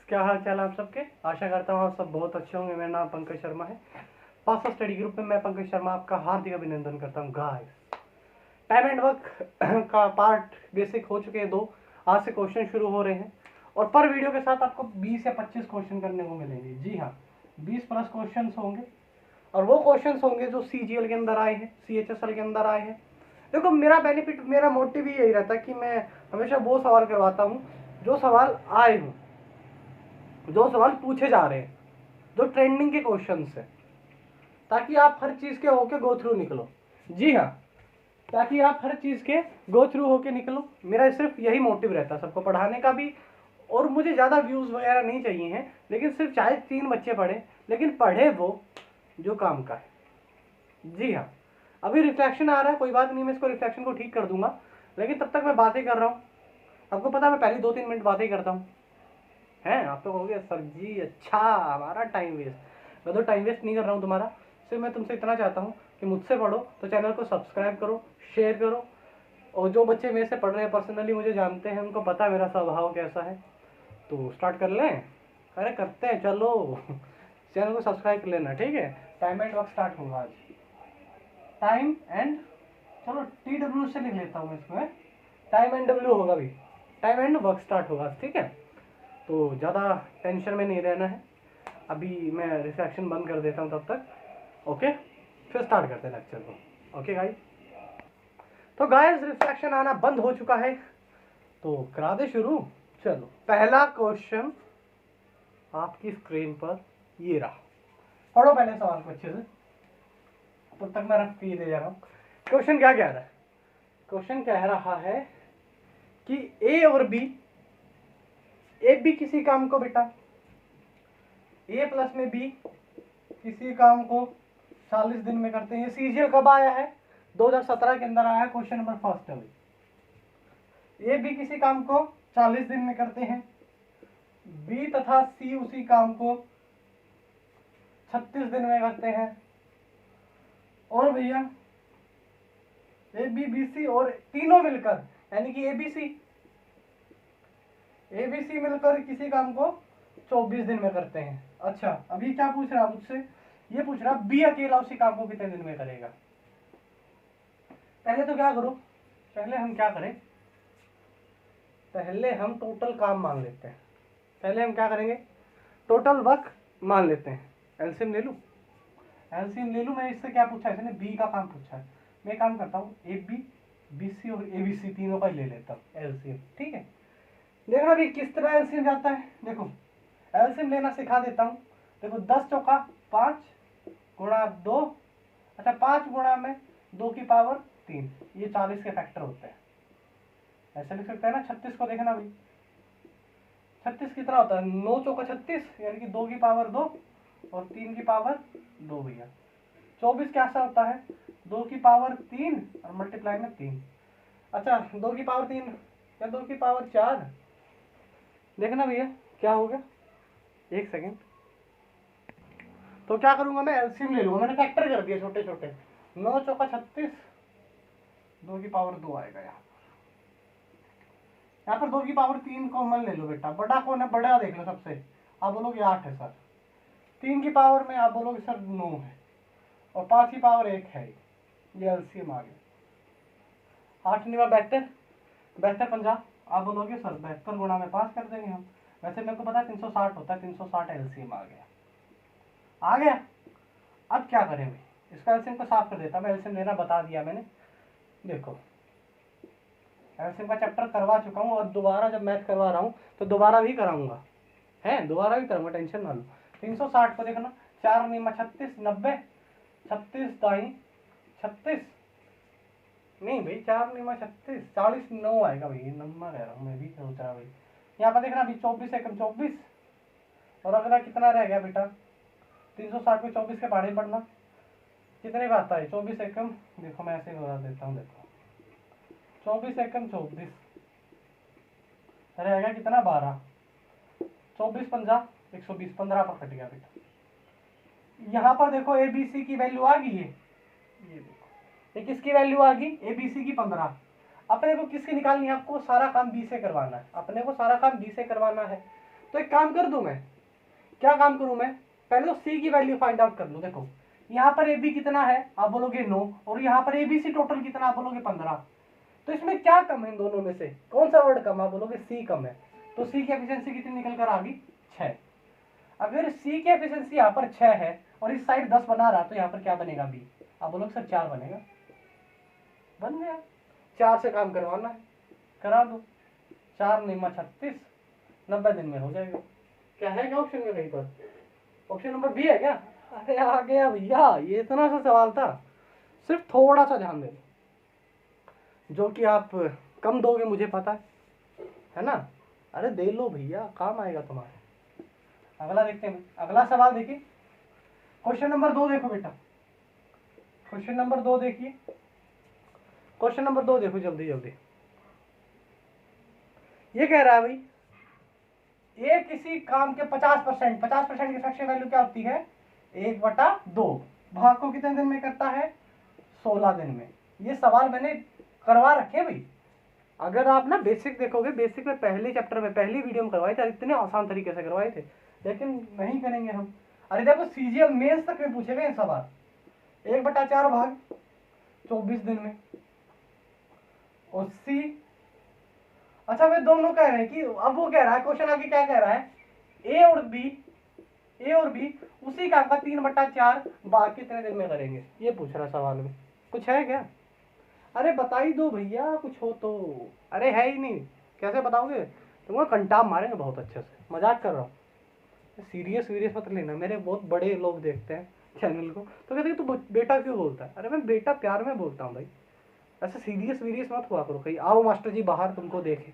क्या हाल चाल आप सबके। आशा करता हूँ आप सब बहुत अच्छे होंगे। मेरा नाम पंकज शर्मा है। पासा स्टडी ग्रुप में मैं पंकज शर्मा आपका हार्दिक अभिनंदन करता हूँ। गाइस, टाइम एंड वर्क का पार्ट बेसिक हो चुके हैं 2। आज से क्वेश्चन शुरू हो रहे हैं और पर वीडियो के साथ आपको 20 या 25 क्वेश्चन करने को मिलेंगे। जी हाँ, 20 प्लस क्वेश्चन होंगे और वो क्वेश्चन होंगे जो CGL के अंदर आए हैं, CHSL के अंदर आए हैं। देखो, मेरा बेनिफिट, मेरा मोटिव ही यही रहता है कि मैं हमेशा वो सवाल करवाता हूँ जो सवाल आए हों, जो सवाल पूछे जा रहे हैं, जो ट्रेंडिंग के क्वेश्चन है, ताकि आप हर चीज के होके गो थ्रू निकलो। जी हाँ, ताकि आप हर चीज के गो थ्रू होके निकलो। मेरा सिर्फ यही मोटिव रहता है, सबको पढ़ाने का भी। और मुझे ज़्यादा व्यूज़ वगैरह नहीं चाहिए हैं, लेकिन सिर्फ चाहे 3 बच्चे पढ़े, लेकिन पढ़े वो जो काम का है। जी हाँ, अभी रिफ्लेक्शन आ रहा है, कोई बात नहीं, मैं इसको रिफ्लेक्शन को ठीक कर दूंगा, लेकिन तब तक मैं बातें कर रहा हूँ। आपको पता है मैं पहले 2-3 मिनट बातें करता हूँ। हैं, आप तो कहोगे सर जी अच्छा हमारा टाइम वेस्ट। मैं तो टाइम वेस्ट नहीं कर रहा हूँ तुम्हारा। सिर्फ मैं तुमसे इतना चाहता हूँ कि मुझसे पढ़ो तो चैनल को सब्सक्राइब करो, शेयर करो। और जो बच्चे मेरे से पढ़ रहे हैं, पर्सनली मुझे जानते हैं, उनको पता है मेरा स्वभाव कैसा है। तो स्टार्ट कर लें? अरे करते हैं, चलो। चैनल को सब्सक्राइब कर लेना, ठीक है। टाइम एंड वर्क स्टार्ट होगा आज। टाइम एंड, चलो TW से लिख लेता हूँ मैं इसमें। टाइम एंड W होगा भी। टाइम एंड वर्क स्टार्ट होगा, ठीक है। तो ज़्यादा टेंशन में नहीं रहना है। अभी मैं रिफ्लेक्शन बंद कर देता हूँ तब तक। ओके, फिर स्टार्ट करते हैं लेक्चर को। ओके गाइस, तो गाइस रिफ्लेक्शन आना बंद हो चुका है, तो करा दे शुरू। चलो, पहला क्वेश्चन आपकी स्क्रीन पर ये रहा। पढ़ो पहले सवाल को अच्छे से, तब तक मैं रख के दे जा रहा हूँ। क्वेश्चन क्या कह रहा है? क्वेश्चन कह रहा है कि ए और बी, किसी काम को, बेटा ए प्लस में बी किसी काम को 40 दिन में करते हैं। CGL कब आया है? 2017 के अंदर आया है। क्वेश्चन नंबर फर्स्ट है। ए बी किसी काम को 40 दिन में करते हैं, बी तथा सी उसी काम को 36 दिन में करते हैं। और भैया ए बी बी सी और तीनों मिलकर, यानी कि ABC मिलकर किसी काम को 24 दिन में करते हैं। अच्छा, अभी क्या पूछ रहा मुझसे? ये पूछ रहा बी अकेला उसी काम को कितने दिन में करेगा। पहले तो क्या करो, पहले हम क्या करें, पहले हम टोटल काम मान लेते हैं। पहले हम क्या करेंगे, टोटल वर्क मान लेते हैं। एलसीएम ले लूं, एलसीएम ले लूं मैं। इससे क्या पूछा है इसने? बी का काम पूछा है। मैं काम करता हूँ AB BC और ABC तीनों का ले लेता हूँ एलसीएम, ठीक है। देखना भी किस तरह एलसीएम जाता है। देखो, एलसीएम लेना सिखा देता हूँ। देखो, 10 चौका 5 गुणा 2, अच्छा 5 गुणा में 2 की पावर 3, ये 40 के फैक्टर होते हैं। ऐसे लिख सकते हैं ना। 36 को देखना भाई, 36 कितना होता है? 9 चौका 36, यानी कि 2 की पावर 2 और 3 की पावर 2 भैया। 24 कैसा होता है? 2 की पावर 3 और मल्टीप्लाई में 3। अच्छा, 2 की पावर 3 या 2 की पावर 4, देखना भैया क्या हो गया। एक सेकेंड। तो क्या करूंगा मैं? एलसीएम ले लूंगा। मैंने फैक्टर कर दिया छोटे छोटे। 9 चौका 36, 2 की पावर 2 आएगा। यहाँ पर 2 की पावर 3 कॉमन ले लो बेटा। बड़ा कौन है? बड़ा देख लो सबसे। आप बोलोगे 8 है सर। 3 की पावर में आप बोलोगे सर 9 है, और 5 की पावर 1 है। ये एलसीएम आ गया। 8 निवा 72, 72 50। आप बोलोगे सर 72 गुणा में 5 कर देंगे हम। वैसे मेरे को पता है 360 होता है। 360 एलसीएम आ गया। आ गया। अब क्या करें भाई? इसका एलसीएम को साफ कर देता। मैं एलसीएम लेना बता दिया मैंने। देखो, एलसीएम का चैप्टर करवा चुका हूँ और दोबारा जब मैथ करवा रहा हूँ तो दोबारा भी कराऊंगा, है दोबारा भी करूँगा, टेंशन ना लो। 360 को देखना, 4 निमा 36, 90, 36 दाई 36, नहीं भाई 4 निमा 36, 40 9 आएगा भाई। नंबर कह रहा हूँ मैं भी, सोच रहा भाई। यहाँ पर देखना अभी 24 एकम 24, और अगला कितना रह गया बेटा? 360 को 24 के पहाड़े पढ़ना कितने बात है? 24 एकम, देखो मैं ऐसे बता देता हूँ। देखो 24 एकम 24 रहेगा कितना? 12। 24 50 120, 15 पर कट गया बेटा। यहाँ पर देखो ABC की वैल्यू आ गई है। ये देखो, ये किसकी वैल्यू आ गई? ABC की 15। अपने को किसकी निकालनी है? आपको सारा काम B से करवाना है। अपने को सारा काम B से करवाना है। तो एक काम कर दूं मैं, क्या काम करूं मैं, पहले तो सी की वैल्यू फाइंड आउट कर लूं। देखो यहाँ पर ए बी कितना है, आप बोलोगे 9, और यहाँ पर ए बी सी टोटल कितना, आप बोलोगे 15। तो इसमें क्या कम है इन दोनों में से, कौन सा वर्ड कम है, आप बोलोगे सी कम है। तो सी की एफिशिएंसी कितनी निकल कर आ गई, 6। अगर सी की एफिशिएंसी यहाँ पर 6 है और इस साइड 10 बना रहा, तो यहाँ पर क्या बनेगा बी, आप बोलोगे सर 4 बनेगा, बन गया। 4 से काम करवाना है, करा दो, 4 निम्मा 36, 90 दिन में हो जाएगा। क्या है क्या ऑप्शन में कहीं पर, ऑप्शन नंबर बी है क्या, अरे आ गया भैया, ये इतना सा सवाल था, सिर्फ थोड़ा सा ध्यान देना, जो कि आप कम दोगे मुझे पता है ना, अरे दे लो भैया, काम आएगा तुम्हारे। अगला देखते हैं, अगला सवाल देखिए, क्वेश्चन नंबर 2 देखो बेटा, क्वेश्चन नंबर 2 देखिए, क्वेश्चन नंबर 2 देखो जल्दी जल्दी। ये कह रहा है भाई, ये किसी काम के 50% की फ्रैक्शन वैल्यू क्या होती है, 1/2, भाग को कितने दिन में करता है, 16 दिन में। ये सवाल मैंने करवा रखे भाई, अगर आप ना बेसिक देखोगे, बेसिक में पहले चैप्टर में पहली वीडियो में करवाए थे, इतने आसान तरीके से करवाए थे, लेकिन नहीं करेंगे हम। अरे देखो सीजीएल मेंस तक में पूछे गए सवाल, 1/4 भाग 24 दिन में, और सी, अच्छा वे दोनों कह रहे हैं कि, अब वो कह रहा है क्वेश्चन आगे क्या कह रहा है, ए और बी उसी काम का 3/4 भाग कितने दिन में करेंगे, ये पूछ रहा सवाल में, कुछ है क्या, अरे बता ही दो भैया कुछ हो तो, अरे है ही नहीं, कैसे बताओगे, तुमको कंटाप मारेंगे बहुत अच्छे से, मजाक कर रहा हूँ, सीरियस मत लेना, मेरे बहुत बड़े लोग देखते हैं चैनल को, तो कहते तू बेटा क्यों बोलता है, अरे मैं बेटा प्यार में बोलता हूँ भाई, ऐसे सीरियस मत हुआ करो, कहीं आओ मास्टर जी बाहर तुमको देखे,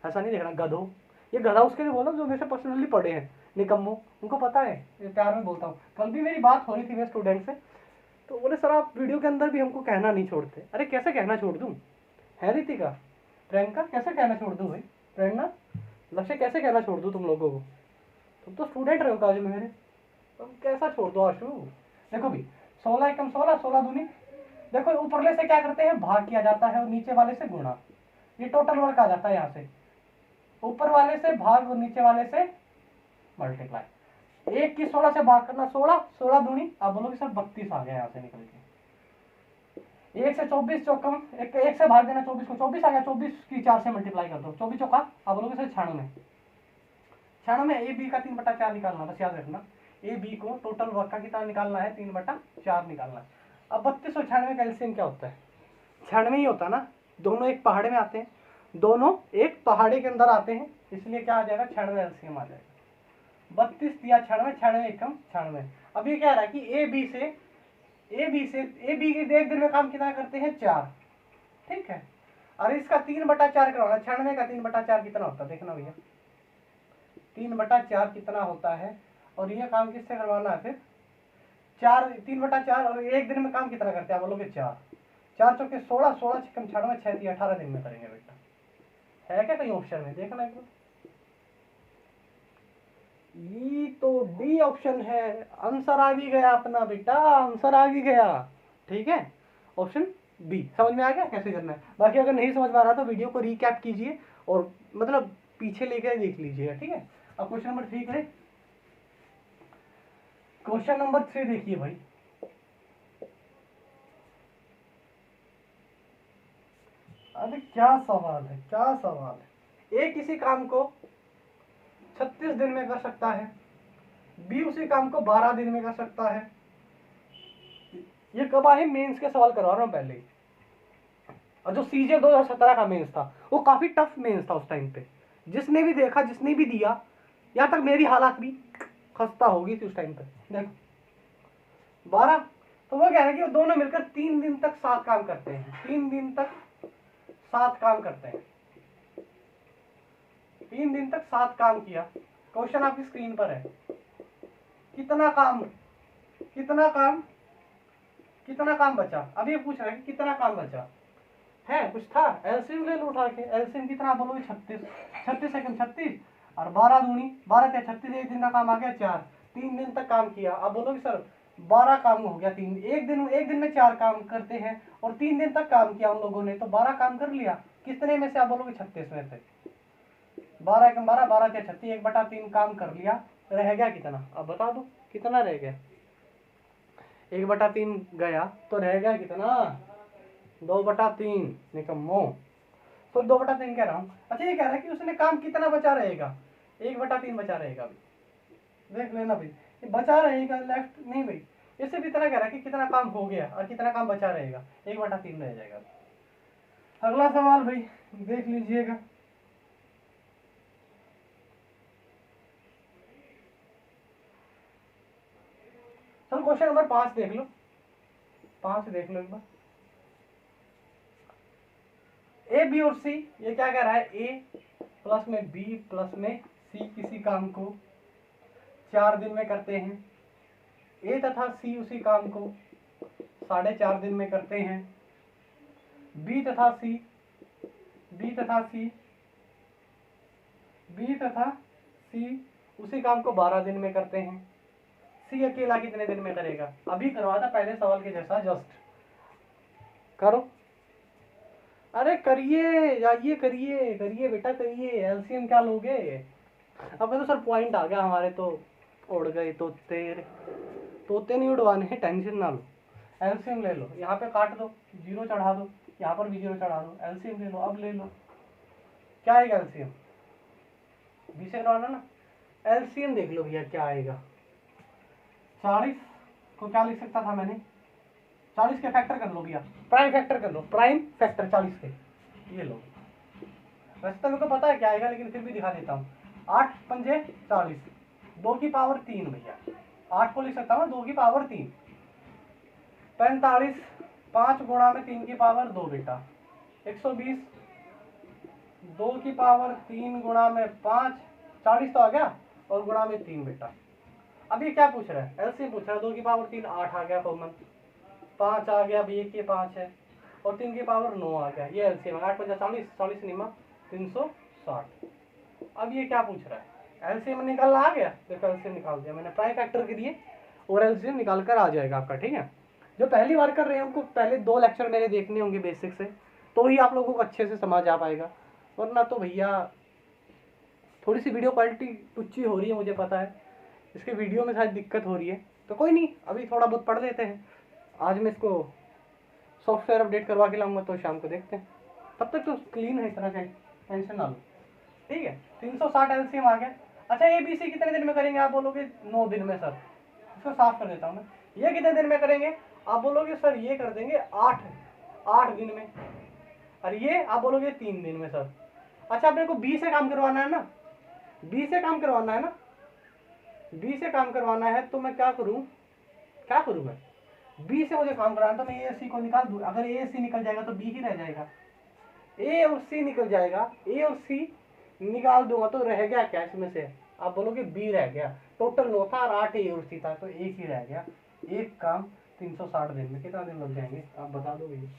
ऐसा नहीं देखना, गधो, ये गधा उसके लिए बोला जो मेरे से पर्सनली पढ़े हैं, निकम्मो, उनको पता है ये प्यार में बोलता हूँ। कल भी मेरी बात हो रही थी मेरे स्टूडेंट से, तो बोले सर आप वीडियो के अंदर भी हमको कहना नहीं छोड़ते, अरे कैसे कहना छोड़ दूँ, है रितिका, प्रियंका, कैसे कहना छोड़ दूँ भाई, प्रेरणा, लक्ष्य, कैसे कहना छोड़ दूँ तुम लोगों को, तुम तो स्टूडेंट रहे हो कॉलेज में मेरे, तुम कैसा छोड़ दो आशु। देखो भी 16 एकम 16, 16 दूनी, देखो ऊपरले से क्या करते हैं, भाग किया जाता है और नीचे वाले से गुणा, ये टोटल वर्क आ जाता है, यहाँ से ऊपर वाले से भाग और नीचे वाले से मल्टीप्लाई, 1 की 16 से भाग करना, 16, 16 दूनी, आप बोलोगे सर 32 आ गया यहाँ से निकल के, 1 से 24 चौकम, एक से भाग देना 24 को, 24 आ गया, 24 की 4 से मल्टीप्लाई कर दो, 24 चौका, आप बोलोगे सर 96 में ए बी का 3/4 निकालना, बस याद रखना, ए बी को टोटल वर्क का कितना निकालना है, 3/4 निकालना है। अब 32 और 96 का एलसीएम क्या होता है, 96 ही होता ना, दोनों एक पहाड़े में आते हैं, दोनों एक पहाड़े के अंदर आते हैं, इसलिए क्या आ जाएगा, 96 एलसीएम आ जाएगा, 32 या 96, 96 एकम 96। अब ये क्या रहा है कि ए बी के एक दिन में काम कितना करते हैं, 4, ठीक है, और इसका 3/4 करवाना, 96 का 3/4 कितना होता है, देखना भैया 3/4 कितना होता है, और ये काम किससे करवाना है फिर, 3/4, और एक दिन में काम कितना करते हैं, आप बोलोगे 4, 4 चौके 16, 16 छक्कम 96, 6 18 दिन में करेंगे बेटा, है क्या कहीं ऑप्शन में, देखना एक बार, ये तो डी ऑप्शन है, आंसर आ भी गया अपना बेटा, आंसर आ भी गया, ठीक है, ऑप्शन बी, समझ में आ गया कैसे करना है। बाकी अगर नहीं समझ में आ रहा तो वीडियो को रिकैप कीजिए और मतलब पीछे लेकर देख लीजिएगा, ठीक है। अब क्वेश्चन नंबर 3 करें, क्वेश्चन नंबर 3 देखिए भाई, अरे क्या सवाल है, क्या सवाल है, ए किसी काम को 36 दिन में कर सकता है, बी उसी काम को 12 दिन में कर सकता है, ये कब आए, मेंस के सवाल करवा रहा हूं पहले ही, और जो सीजे 2017 का मेंस था वो काफी टफ मेंस था उस टाइम पे, जिसने भी देखा, जिसने भी दिया, यहाँ तक मेरी हालत भी खस्ता होगी थी उस टाइम पे। देखो 12, तो वो कह रहे हैं कि वो दोनों मिलकर 3 दिन तक 7 काम करते हैं, 3 दिन तक 7 काम करते हैं, 3 दिन तक 7 काम किया। क्वेश्चन आपकी स्क्रीन पर है, कितना काम बचा, अब ये पूछ रहा है कि कितना काम बचा है, कुछ था, एलसीएम ले लो उठा के, एलसीएम कितना बोलोगे 36 सेकंड 36 और 12 दूनी 12 क्या 36, एक दिन का काम आ गया 4, 3 दिन तक काम किया, आप बोलोगे सर 12 काम हो गया, 3 एक दिन में 4 काम करते हैं और 3 दिन तक काम किया उन लोगों ने, तो 12 काम कर लिया, कितने में से, आप बोलोगे 36 में से, 12 एकम 12, 12 के 36, 1/3 काम कर लिया। रह गया कितना, अब बता दो कितना रह गया। 1/3 गया तो रह गया कितना, 2/3 निकम्मो। तो 2/3 कह रहा हूँ। अच्छा ये कह रहा है कि उसने काम कितना बचा रहेगा, 1/3 बचा रहेगा। अभी देख लेना भाई, ये बचा रहेगा लेफ्ट नहीं भाई, इससे भी इतना कह रहा है कि कितना काम हो गया और कितना काम बचा रहेगा, 1/3 रह जाएगा। अगला सवाल भाई देख लीजिएगा। चलो क्वेश्चन नंबर 5 देख लो, 5 देख लो एक बार। ए बी और सी, ये क्या कह रहा है, ए प्लस में बी प्लस में सी किसी काम को 4 दिन में करते हैं। ए तथा सी उसी काम को 4.5 दिन में करते हैं। बी तथा सी उसी काम को 12 दिन में करते हैं। सी अकेला कितने दिन में करेगा। अभी करवा था पहले सवाल के जैसा, जस्ट करो। अरे करिए, जाइए करिए, करिए बेटा करिए। एलसीएम क्या लोगे। अब तो सर पॉइंट आ गया हमारे, तो उड़ गए तोते नहीं उड़वाने हैं, टेंशन ना लो। एलसीएम ले लो, यहाँ पे काट दो, 0 चढ़ा दो, यहाँ पर भी 0 चढ़ा दो। एलसीएम ले लो, अब ले लो। क्या आएगा एलसीएम, 20 से करवाना ना। एलसीएम देख लो भैया क्या आएगा। 40 को क्या लिख सकता था मैंने, 40 के फैक्टर कर लो भैया, प्राइम फैक्टर कर लो, प्राइम फैक्टर 40 के, ये लो। वैसे तो मेरे को पता है क्या आएगा, लेकिन फिर भी दिखा देता हूँ। 8 पंजे 40, 2 की पावर 3 भैया, 8 को लिख सकता हूँ 2 की पावर 3। 45 5 गुणा में 3 की पावर 2 बेटा, 120 2 की पावर 3 गुणा में 5, 40 तो आ गया, और गुणा में 3 बेटा। अब ये क्या पूछ रहा है, एलसीएम पूछ रहा है। 2 की पावर 3 8 आ गया कॉमन, 5 आ गया, अब 1 के 5 है, और 3 की पावर 9 आ गया। ये एलसीएम 8 50 40, 40 निमा 360। अब ये क्या पूछ रहा है, एलसीएम निकालना आ गया। देखो एलसीएम निकाल दिया मैंने प्राइम फैक्टर के लिए, और एलसीएम निकाल कर आ जाएगा आपका। ठीक है, जो पहली बार कर रहे हैं उनको पहले 2 लेक्चर मेरे देखने होंगे बेसिक से, तो ही आप लोगों को अच्छे से समझ आ पाएगा। वरना तो भैया थोड़ी सी वीडियो क्वालिटी टुच्ची हो रही है, मुझे पता है, इसके वीडियो में शायद दिक्कत हो रही है। तो कोई नहीं, अभी थोड़ा बहुत पढ़ लेते हैं। आज मैं इसको सॉफ्टवेयर अपडेट करवा के लाऊंगा, तो शाम को देखते हैं। तब तक तो क्लीन है, इतना टेंशन ना लो। ठीक है, 360 एलसीएम आ गया। अच्छा एबीसी कितने दिन में करेंगे, आप बोलोगे 9 दिन में सर। इसको साफ कर देता हूँ मैं। ये कितने दिन में करेंगे, आप बोलोगे सर ये कर देंगे 8 दिन में, और ये आप बोलोगे 3 दिन में सर। अच्छा अपने को बी से काम करवाना है ना, बी से काम करवाना है ना, बी से काम करवाना है, तो मैं क्या करूं मैं, बी से मुझे काम कराना, तो मैं ए सी को निकाल दूं। अगर ए सी निकल जाएगा तो बी ही रह जाएगा, ए और सी निकल जाएगा, ए और सी निकाल दूंगा तो रह गया क्या इसमें से, आप बोलोगे बी रह गया। टोटल 9 था और 8 ए और सी था, तो एक ही रह गया। एक काम 360 दिन में, कितना दिन लग जाएंगे आप बता दो भैया।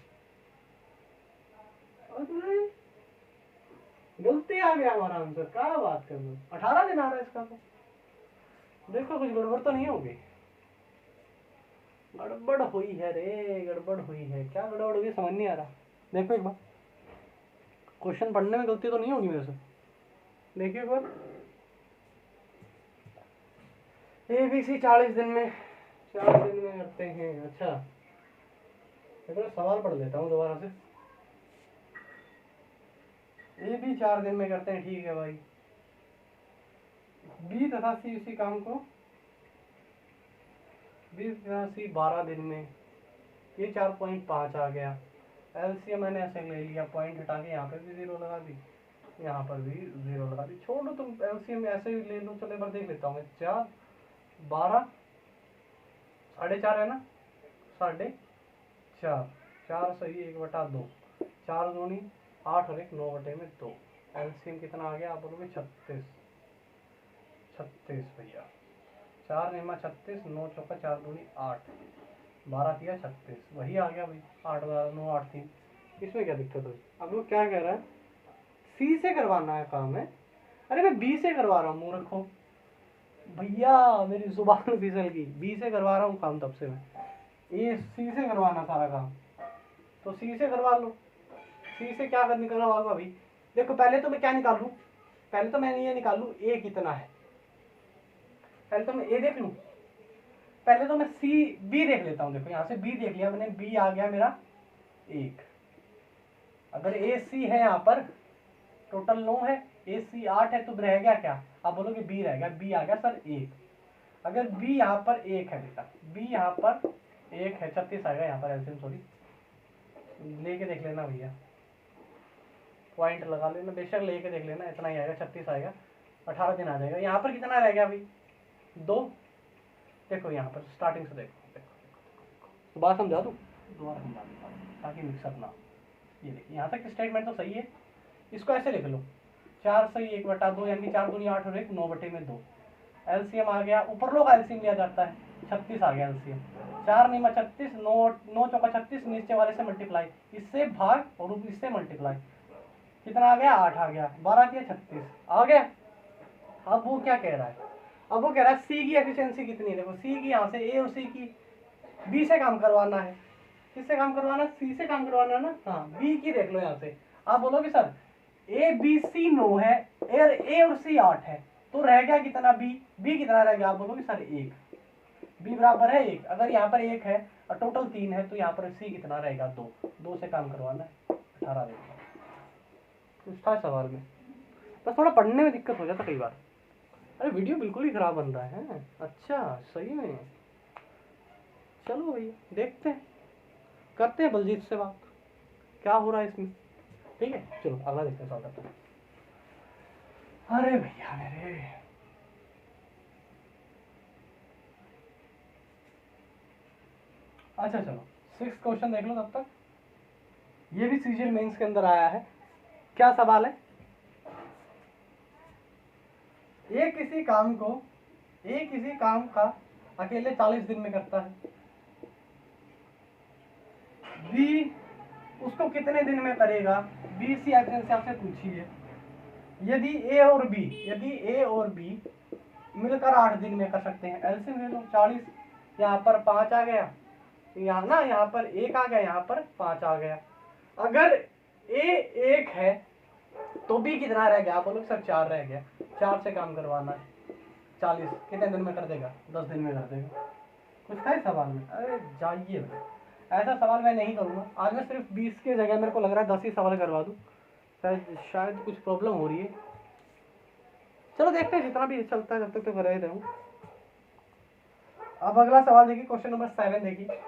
गलती आ गया हमारा आंसर, क्या बात कर लो, 18 दिन आ रहा है इसका। तो देखो कुछ गड़बड़ तो नहीं होगी, गड़बड़ हुई है रे, गड़बड़ हुई है। क्या गड़बड़ हुई समझ नहीं आ रहा। देखो एक बार, क्वेश्चन पढ़ने में गलती तो नहीं होगी मेरे से, देखिए एक बार। एबीसी 40 दिन में, 4 दिन में करते हैं। अच्छा एक सवाल पढ़ लेता हूँ दोबारा से। ए भी 4 दिन में करते हैं, ठीक है भाई। बी तथा सी उसी काम को, बी तथा सी 12 दिन में, ये 4.5 आ गया। एलसीएम मैंने ऐसे ले लिया, पॉइंट हटा के यहाँ पे भी 0 लगा दी, यहाँ पर भी 0 लगा दी। छोड़ो तुम एलसीएम ऐसे ही ले लो। चलो एक बार देख लेता हूँ मैं। 4 12 4.5 है ना, 4.5 4 सही 1/2, 4 दूनी 8 और 1 9/2। एलसीएम कितना आ गया, आप बोलोगे 36 भैया। 4 निमा 36, 9 चौका 4 दूनी 8, 12 किया 36, वही आ गया भाई। 8 9 8 3, इसमें क्या दिक्कत हुई। अब वो क्या कह रहा है, सी से करवाना है काम है। अरे मैं बी से करवा रहा हूँ मूर्खों भैया, मेरी जुबान फिसल गई। बी से करवा रहा हूँ काम तब से मैं, ये सी से करवाना सारा काम, तो सी से करवा लो। सी से क्या करने करवाऊंगा भाई। देखो पहले तो मैं क्या निकालूं, पहले तो मैं ये निकालू ए कितना है, पहले तो मैं ए देख लूं, पहले तो मैं सी बी देख लेता हूँ। देखो यहाँ से बी देख लिया मैंने, बी आ गया मेरा 1। अगर ए सी है यहाँ पर टोटल 9 है, ए सी 8 है, तो रह गया क्या, आप बोलोगे बी रह गया, बी आ गया सर 1। अगर बी यहाँ पर 1 है बेटा, बी यहाँ पर 1 है, 36 आएगा यहाँ पर एलसीएम, सॉरी लेके देख लेना भैया, पॉइंट लगा लेना, बेशक लेके देख लेना, इतना ही आएगा 36 आएगा, 18 दिन आ जाएगा। यहाँ पर कितना रह गया अभी 2। देखो यहाँ पर स्टार्टिंग से देखो, दोबारा समझा दूँ, दोबारा समझा देता हूँ ताकि मिक्सअप ना। ये देखिए यहाँ तक स्टेटमेंट तो सही है, इसको ऐसे लिख लो 4 से 1/2 यानी 4 दूनी 8 और 1 9/2। एलसीएम आ गया, ऊपर लोग एलसीएम लिया जाता है, 36 आ गया एलसीएम। 4 9 36, 9 चौका 36, नीचे वाले से मल्टीप्लाई, इससे भाग और इससे मल्टीप्लाई, कितना आ गया 8 आ गया, 12 किया 36 आ गया। अब वो क्या कह रहा है, अब वो कह रहा है सी की एफिशिएंसी कितनी है। देखो सी की यहाँ से ए और सी की बी से काम करवाना है, किससे काम करवाना, सी से काम करवाना ना। हाँ बी की देख लो यहाँ से, आप बोलोगे सर ए बी सी 9 है, ए और सी 8 है, तो रह गया कितना बी, बी कितना रह गया, आप बोलोगे सर 1, बी बराबर है 1। अगर यहाँ पर 1 है और टोटल 3 है, तो यहाँ पर सी कितना रहेगा 2, 2 से काम करवाना है 18 देखो। कुछ था सवाल में, बस थोड़ा पढ़ने में दिक्कत हो जाता कई बार। अरे वीडियो बिल्कुल ही खराब बन रहा है, अच्छा सही में, चलो भैया देखते हैं, करते हैं बलजीत से बात, क्या हो रहा है इसमें, ठीक है। चलो अगला देखते हैं सवाल करते हैं। अरे भैया मेरे, अच्छा चलो 6 क्वेश्चन देख लो तब तक। ये भी सीजीएल मेंस के अंदर आया है। क्या सवाल है, ये किसी काम का अकेले 40 दिन में करता है, बी उसको कितने दिन में करेगा, बी सी एफिशिएंसी आपसे पूछी है। यदि ए और बी मिलकर 8 दिन में कर सकते हैं, एलसीएम ले लो 40, यहाँ पर 5 आ गया, यहाँ ना यहाँ पर 1 आ गया, यहाँ पर 5 आ गया। अगर ए 1 है तो बी कितना रह गया, आप बोलो सर 4 रह गया, 4 से काम करवाना है, 40 कितने दिन में कर देगा, 10 दिन में कर देगा। कुछ था इस सवाल में, अरे जाइए, ऐसा सवाल मैं नहीं करूँगा आज, मैं सिर्फ 20 की जगह मेरे को लग रहा है 10 ही सवाल करवा दूँ, शायद कुछ प्रॉब्लम हो रही है। चलो देखते हैं, जितना भी चलता है जब तक तो कर ही रहूँ। अब अगला सवाल देखिए, क्वेश्चन नंबर 7 देखिए,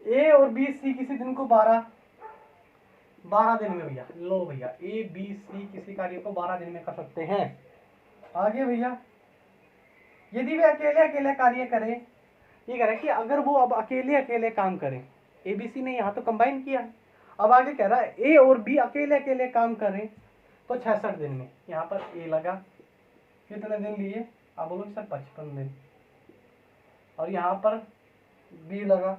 ए और बी सी किसी दिन को 12 दिन में, भैया लो भैया ए बी सी किसी कार्य को 12 दिन में कर सकते हैं। आगे भैया, यदि वे अकेले अकेले कार्य करें, ये कह रहा है कि अगर वो अब अकेले अकेले काम करें, ए बी सी ने यहाँ तो कंबाइन किया है, अब आगे कह रहा है ए और बी अकेले अकेले काम करें तो 66 दिन में। यहाँ पर ए लगा, कितने दिन लिए, आप बोलोगे सर 55 दिन, और यहाँ पर बी लगा,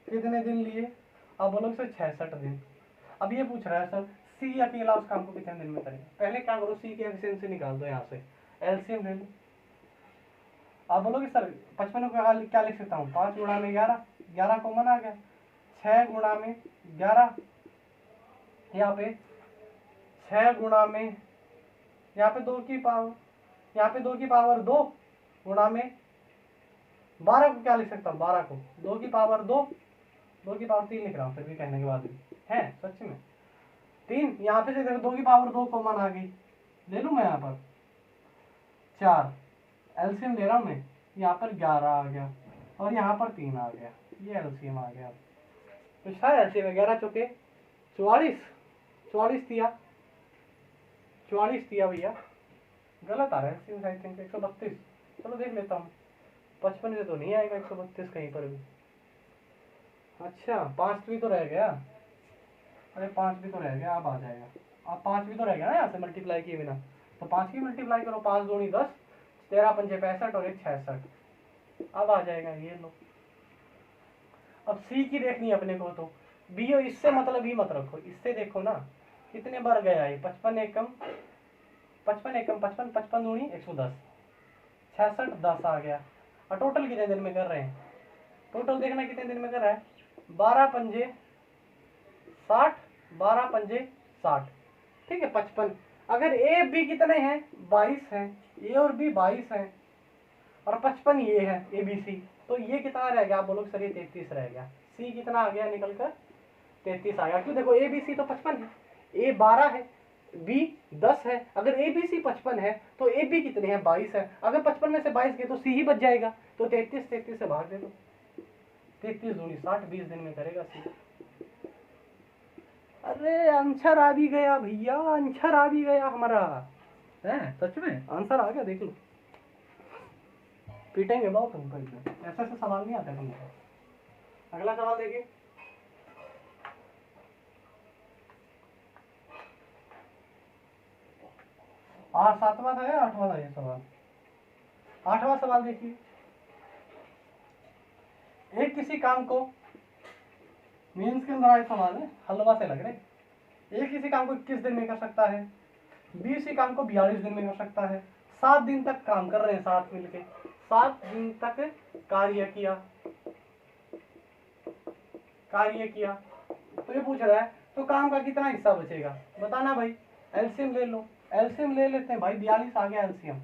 कितने दिन लिए, आप बोलोगे सर 66 दिन। अब ये पूछ रहा है सर सी अकेला उस काम को कितने दिन में करेगा। पहले क्या करो, सी की एफिशिएंसी निकाल दो, यहाँ से एलसीएम ले लो। आप बोलोगे सर 55 को क्या लिख सकता हूँ, 5 गुणा में 11, 11 कॉमन आ गया, 6 गुणा में 11, यहाँ पे 6 गुणा में, यहाँ पे 2 की पावर, यहाँ पे 2 की पावर 2 गुणा में 12 को क्या लिख सकता हूँ, 12 को 2 की पावर 2, 2 की पावर 3 लिख रहा हूँ फिर भी कहने के बाद भी है सच में 3। यहाँ पे से देखो 2 की पावर 2 कॉमन आ गई, ले लूँ मैं यहाँ पर 4, एलसीएम ले रहा हूँ मैं, यहाँ पर 11 आ गया और यहाँ पर 3 आ गया, ये एलसीएम आ गया। तो शायद एलसीएम 11 चौके 44, 44 दिया, 44 दिया भैया, गलत आ रहा है एलसीएम आई थिंक 132। चलो देख लेता हूँ, 55 से तो नहीं आएगा 132 कहीं पर भी। अच्छा 5 भी तो रह गया, अरे 5 भी तो रह गया, अब आ जाएगा, अब 5 भी तो रह गया ना यहाँ से मल्टीप्लाई किए बिना, तो 5 की मल्टीप्लाई करो, 5 दूनी 10, 13 पंजे 65 और 1 66, अब आ जाएगा, ये लो। अब सी की देखनी है अपने को, तो बी और इससे मतलब ही मत रखो, इससे देखो ना कितने बार गया ये, 55 एकम 55 दूनी 110, 66 10 आ गया। और टोटल कितने दिन में कर रहे हैं, टोटल देखना कितने दिन में कर रहा है, 12 पंजे 60, 12 पंजे 60, ठीक है 55। अगर ए बी कितने हैं 22 हैं, ए और बी 22 हैं और 55 ये है ए बी सी, तो ये कितना रह गया आप बोलोगे सर ये 33 रह गया। सी कितना आ गया निकल कर 33 आ गया। क्यों देखो ए बी सी तो 55 है, ए 12 है, बी 10 है। अगर ए बी सी 55 है तो ए बी कितने हैं 22 है। अगर 55 में से 22 गए तो सी ही बच जाएगा, तो 33 से भाग दे दो, 33 दूनी 60, 20 दिन में करेगा सी। अरे आंसर आ भी गया भैया, आंसर आ भी गया हमारा है, सच में आंसर आ गया। देख लो पीटेंगे बहुत तुमको, ऐसे ऐसे सवाल नहीं आते तुमको। अगला सवाल देखिए, और 7वां था या 8वां था ये सवाल? 8वां सवाल देखिए, एक किसी काम को, मीन्स के अंदर आए सवाल है, हलवा से लग रहे। एक किसी काम को 21 दिन में कर सकता है, बी इसी काम को 42 दिन में कर सकता है। 7 दिन तक काम कर रहे हैं साथ मिलके, 7 दिन तक कार्य किया, तो ये पूछ रहा है तो काम का कितना हिस्सा बचेगा बताना भाई। एलसीएम ले लो, एलसीएम ले लेते हैं भाई, 42 आ गया एलसीएम,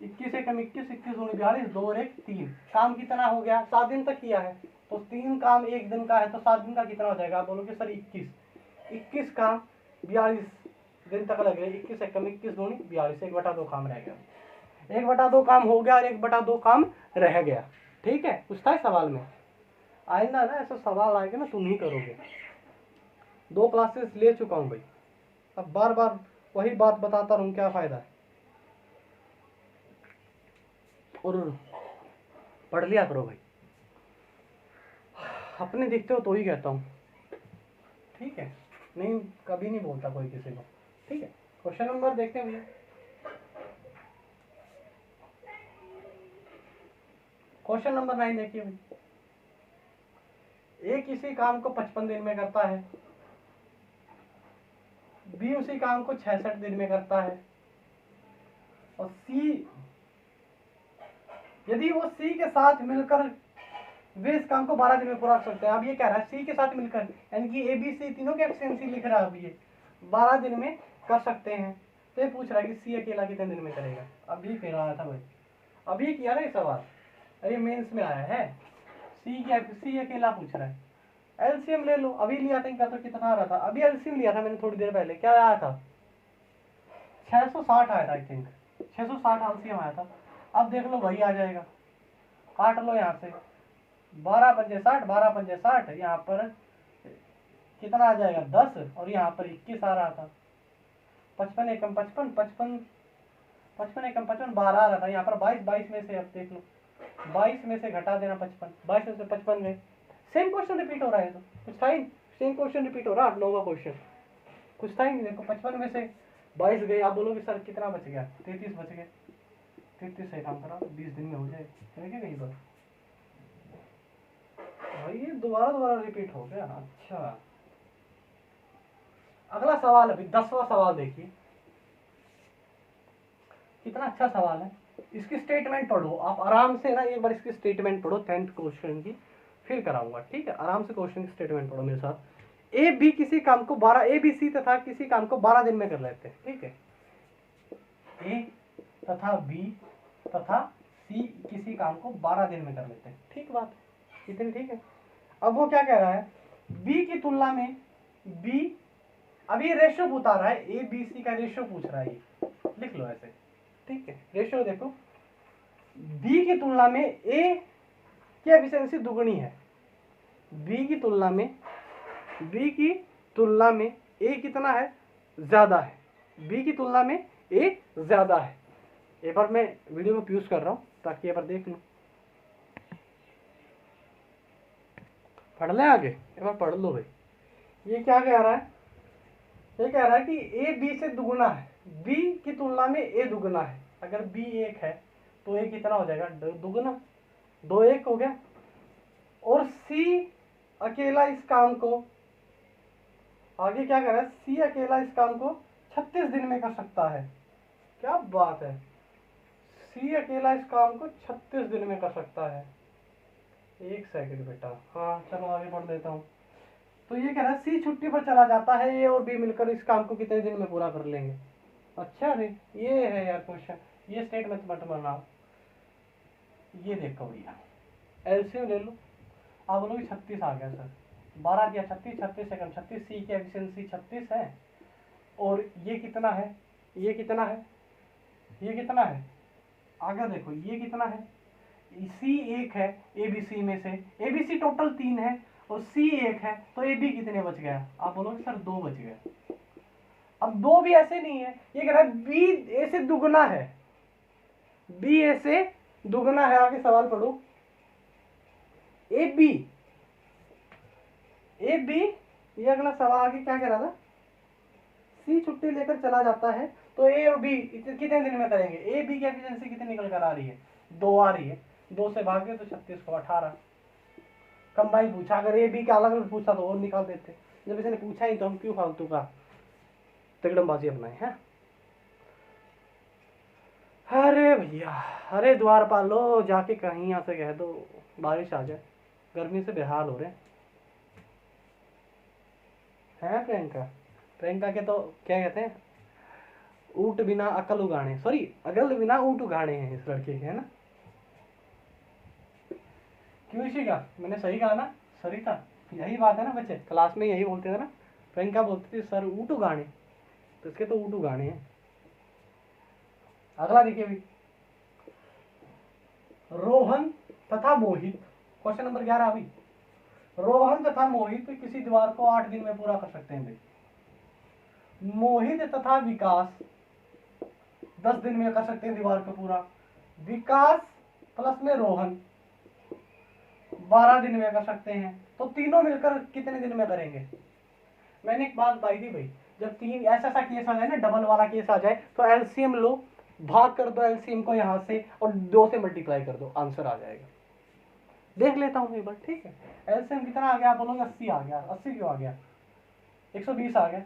21 एकम 21, 21 दूनी 42, 2 और 1 3। काम कितना हो गया 7 दिन तक किया है, तो 3 काम 1 दिन का है, तो 7 दिन का कितना हो जाएगा आप बोलोगे सर 21 काम 42 दिन तक लगे, 21 एकम 21 दूनी 42, 1/2 काम रह गया, 1/2 काम हो गया और 1/2 काम रह गया। ठीक है, पूछता है सवाल में, आइंदा ना ऐसा सवाल आएगा ना तुम ही करोगे। 2 क्लासेस ले चुका हूँ भाई, अब बार बार वही बात बताता रहूं, क्या फायदा है। और पढ़ लिया करो भाई, अपने दिखते हो तो ही कहता हूँ, ठीक है, नहीं कभी नहीं बोलता कोई किसी को। ठीक है, क्वेश्चन नंबर देखते हैं भैया, क्वेश्चन नंबर 9 देखिए भाई, ए किसी काम को 55 दिन में करता है, बी उसी काम को 66 दिन में करता है, और सी, यदि वो सी के साथ मिलकर वे इस काम को 12 दिन में पूरा कर सकते हैं। अब ये कह रहा है सी के साथ मिलकर, यानी कि ए बी सी तीनों के एफिशिएंसी लिख रहा है, अब ये 12 दिन में कर सकते हैं। तो ये पूछ रहा है कि सी अकेला कितने दिन में करेगा। अभी फिर आया था भाई, अभी किया ना ये सवाल, अरे मेंस में आया है, सी अकेला पूछ रहा है। एलसीएम ले लो, अभी लिया था इनका तो कितना आ रहा था, अभी एलसीएम लिया था मैंने थोड़ी देर पहले, क्या आया था 660 आया था आई थिंक, 660 एलसीएम आया था। अब देख लो वही आ जाएगा, काट लो यहाँ से, 12 पंजे 60, 12 पंजे 60, यहाँ पर कितना आ जाएगा 10, और यहाँ पर 21 आ रहा था। 55 एकम 55, 55 एकम 55, 12 आ रहा था, यहाँ पर 22 में से, अब देख लो 22 में से घटा देना 55, 22 में से 55 गए। सेम क्वेश्चन रिपीट हो रहा है, तो कुछ था ही, सेम क्वेश्चन रिपीट हो रहा है, 9वां क्वेश्चन कुछ था ही नहीं। देखो 55 में से 22 गए, आप बोलोगे सर कितना बच गया, 33 बच गए, 33 से काम करा 20 दिन में हो जाए, देखिए कहीं पर भाई ये दोबारा रिपीट हो गया। अच्छा, अगला सवाल, अभी 10वां सवाल देखिए, कितना अच्छा सवाल है। इसकी स्टेटमेंट पढ़ो आप आराम से ना, एक बार इसकी स्टेटमेंट पढ़ो 10th क्वेश्चन की, फिर कराऊंगा। ठीक है, आराम से क्वेश्चन की स्टेटमेंट पढ़ो मेरे साथ। ए बी किसी काम को 12, ए बी सी तथा किसी काम को 12 दिन में कर लेते हैं। ठीक है, ए तथा बी तथा सी किसी काम को 12 दिन में कर लेते हैं। ठीक बात है, इतनी ठीक है। अब वो क्या कह रहा है, बी की तुलना में बी, अभी रेशो बता रहा है, ए बी सी का रेशो पूछ रहा है, ये लिख लो ऐसे। ठीक है, रेशो देखो, बी की तुलना में ए की एफिशिएंसी दुगनी है, बी की तुलना में ए कितना है ज्यादा है, बी की तुलना में ए ज्यादा है। एक बार मैं वीडियो को पॉज कर रहा हूं ताकि एक बार देख लो, पढ़ लें आगे, एक बार पढ़ लो भाई। ये क्या कह रहा है, ये कह रहा है कि ए बी से दुगुना है, बी की तुलना में ए दुगुना है। अगर बी 1 है तो ए कितना हो जाएगा दुगुना, 2 1 हो गया। और सी अकेला इस काम को, आगे क्या कर रहा है, सी अकेला इस काम को 36 दिन में कर सकता है। क्या बात है, सी अकेला इस काम को 36 दिन में कर सकता है। एक सेकंड बेटा, हाँ चलो आगे बढ़ देता हूँ। तो ये कह रहा है सी छुट्टी पर चला जाता है, ए और बी मिलकर इस काम को कितने दिन में पूरा कर लेंगे। अच्छा रे ये है यार क्वेश्चन, ये स्टेटमेंट मत बनाओ। ये देखो भैया एलसीएम ले लो, आप बोलोगे 36 आ गया सर, 12 दिया 36, 36 सेकंड 36, सी की एफिशिएंसी 36 है, और ये कितना है, ये कितना है, ये कितना है, आगे देखो ये कितना है, सी एक है ए बी सी में से, ए बी सी टोटल 3 है और सी एक है, तो ए बी कितने बच गया, आप बोलोगे सर 2 बच गया। अब 2 भी ऐसे नहीं है, ये कह रहा है बी ए से दुगना है, बी ए से दुगना है। आगे सवाल पढ़ो, ए बी ये अगला सवाल आगे क्या कह रहा था, सी छुट्टी लेकर चला जाता है तो ए और बी कितने दिन में करेंगे, ए बी की एफिशिएंसी कितनी निकल कर आ रही है, 2 आ रही है, 2 से भागे तो 36 को 18। कंबाइन पूछा, अगर ए बी का अलग अलग पूछा तो और निकाल देते, जब इसने पूछा ही तो हम क्यों फालतू का तिकड़मबाजी अपनाए हैं। अरे भैया, अरे द्वार पालो जाके कहीं यहाँ से कह दो बारिश आ जाए, गर्मी से बेहाल हो रहे हैं। प्रियंका के तो क्या कहते हैं, ऊट बिना अकल उगाने, सॉरी अकल बिना ऊट उगाने हैं इस लड़के के, है ना। क्यों इसी का मैंने सही कहा ना, सरिता यही बात है ना, बच्चे क्लास में यही बोलते थे ना, प्रियंका बोलती थी सर ऊट उगाने, तो इसके तो ऊट उगाने हैं। अगला देखिए भी, रोहन तथा मोहित, क्वेश्चन नंबर 11 अभी, रोहन तथा मोहित किसी दीवार को 8 दिन में पूरा कर सकते हैं भाई, मोहित तथा विकास 10 दिन में कर सकते हैं दीवार को पूरा, विकास प्लस में रोहन 12 दिन में कर सकते हैं, तो तीनों मिलकर कितने दिन में करेंगे। मैंने एक बात बताई थी भाई, जब 3 ऐसा केस आ जाए ना, डबल वाला केस आ जाए, तो एलसीएम लो, भाग कर दो एलसीएम को यहाँ से और 2 से मल्टीप्लाई कर दो, आंसर आ जाएगा। देख लेता हूँ एक बार, ठीक है। एलसीएम कितना आ गया, आप बोलोगे 80 आ गया, 80 क्यों आ गया, 120 आ गया।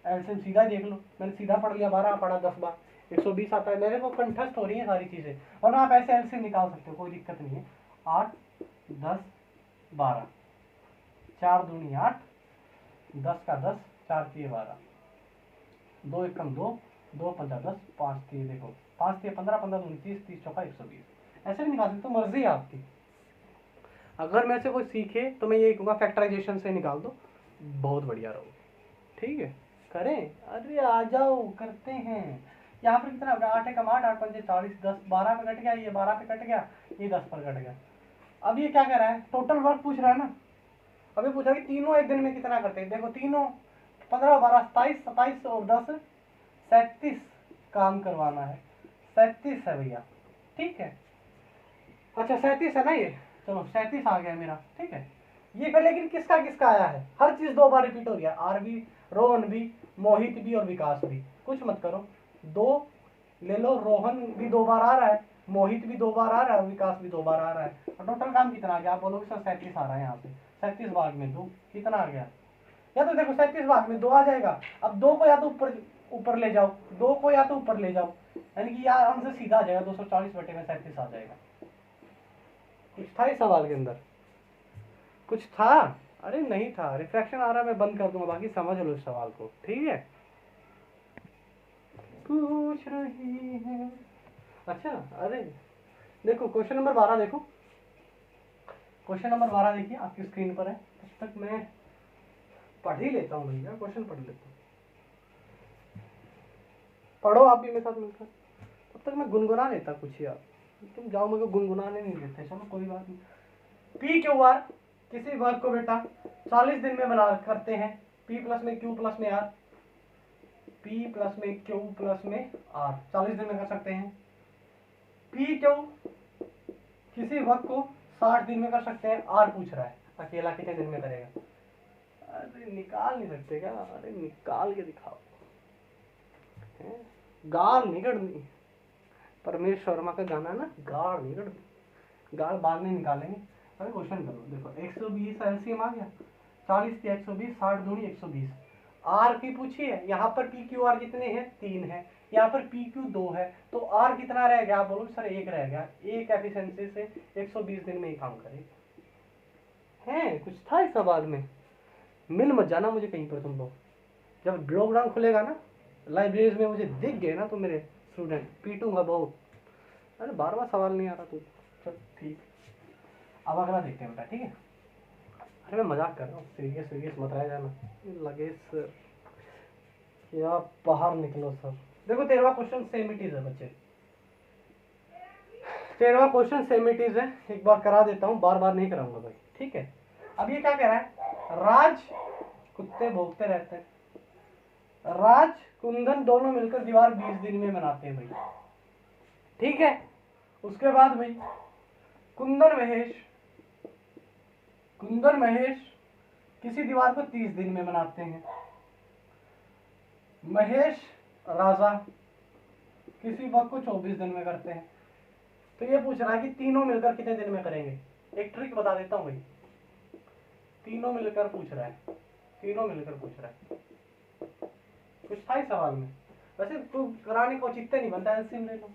एलसीएम सीधा देख लो, मैंने सीधा पढ़ लिया, 12 पढ़ा 10 बार, 120 आता है। मेरे को कंठस्थ हो रही है सारी चीजें, और आप ऐसे एलसीएम निकाल सकते हो, कोई दिक्कत नहीं है। 8 10 12, 4 दूनी 8, 10 का 10, 4 3 12, 2 एकम 2, 2 पंजा 10, 5 3 देखो 5 3 15, 15 दूनी 30, 30 चौका 120, ऐसे भी निकाल सकते हो, मर्जी है आपकी। अगर मेरे से कोई सीखे तो मैं यही कहूँगा फैक्टराइजेशन से निकाल दो, बहुत बढ़िया रहोगे, ठीक है। करें, अरे आ जाओ करते हैं। यहाँ पर कितना होगा, 8 एकम 8, 8 पंजे 40, 10 12 पे कट गया, ये 12 पे कट गया, ये 10 पर कट गया। अब ये क्या कह रहा है, टोटल वर्क पूछ रहा है ना। अभी पूछा कि तीनों एक दिन में कितना करते हैं, देखो तीनों 15 12 27, 27 और 10 37 काम करवाना है, 37 है भैया, ठीक है। अच्छा 37 है ना, ये चलो 37 आ गया मेरा, ठीक है। ये फिर लेकिन किसका किसका आया है, हर चीज 2 बार रिपीट हो गया, आर भी, रोहन भी, मोहित भी और विकास भी। कुछ मत करो, 2 ले लो, रोहन भी 2 बार आ रहा है, मोहित भी 2 बार आ रहा है, विकास भी 2 बार आ रहा है, और टोटल काम कितना आ गया, आप बोलोगे सर 37 आ रहा है। यहाँ पे 37 भाग में 2 कितना आ गया, या तो देखो 37 भाग में 2 आ जाएगा। अब 2 को या तो ऊपर ले जाओ, 2 को या तो ऊपर ले जाओ, यानी कि यार आंसर सीधा आ जाएगा, 240 बटे में 37 आ जाएगा। कुछ था इस सवाल के अंदर, कुछ था, अरे नहीं था, रिफ्रैक्शन आ रहा है, मैं बंद कर दूंगा, बाकी समझ लो इस सवाल को, ठीक है। पूछ रही है, अच्छा अरे देखो क्वेश्चन नंबर 12 देखो, क्वेश्चन नंबर 12 देखिए आपकी स्क्रीन पर है। तब तक मैं पढ़ ही लेता हूँ भैया, क्वेश्चन पढ़ लेता हूँ, पढ़ो आप भी मेरे साथ मिलकर, तब तक मैं गुनगुना लेता कुछ यार, तुम जाओ मुझे गुनगुनाने नहीं देते, चलो कोई बात नहीं। पी क्यू आर किसी वर्क को बेटा 40 दिन में बना करते हैं, पी प्लस में क्यू प्लस में आर, पी प्लस में क्यू प्लस में आर 40 दिन में कर सकते हैं। पी क्यू किसी वर्क को 60 दिन में कर सकते हैं, आर पूछ रहा है अकेला कितने दिन में करेगा। अरे निकाल नहीं सकते क्या, अरे निकाल के दिखाओ, गाल नहीं कटनी, परमेश शर्मा का गाना है ना, गाल नहीं कटनी, गाल बाद में निकालेंगे। अरे क्वेश्चन करो, देखो 120 एलसीएम आ गया, 40 की 120, 60 दूनी 120, आर की पूछी है, यहाँ पर पी क्यू आर कितने हैं, 3 है, यहाँ पर पी क्यू 2 है, तो आर कितना रह गया, आप बोलो सर 1 रह गया, 1 एफिशिएंसी से 120 दिन में ही काम करेगा। है कुछ था इस सवाल में, मिल मत जाना मुझे कहीं पर तुम लोग। जब लॉकडाउन खुलेगा ना, लाइब्रेरीज में मुझे दिख गए ना तो मेरे स्टूडेंट, पीटूंगा बहुत। अरे बार बार सवाल नहीं आ रहा तू। चल ठीक, अब अगला देखते हैं बेटा, ठीक है। अरे मैं मजाक कर रहा हूँ, सीरियस सीरियस मत रह जाना। लगे सर, या बाहर निकलो सर। देखो 13वां क्वेश्चन सेमिटीज है बच्चे, 13वां क्वेश्चन सेमिटीज है। एक बार करा देता हूँ, बार बार नहीं कराऊंगा भाई, ठीक है। अब ये क्या कह रहा है, राज कुत्ते भौंकते रहते हैं, राज कुंदन दोनों मिलकर दीवार 20 दिन में बनाते हैं भाई, ठीक है। उसके बाद भाई कुंदन महेश किसी दीवार को 30 दिन में बनाते हैं। महेश राजा किसी वक्त को 24 दिन में करते हैं। तो ये पूछ रहा है कि तीनों मिलकर कितने दिन में करेंगे। एक ट्रिक बता देता हूँ भाई, तीनों मिलकर पूछ रहा है, तीनों मिलकर पूछ रहा है, कुछ था इस सवाल में। वैसे तू कराने को चित्ते नहीं बनता, एलसीएम ले लो।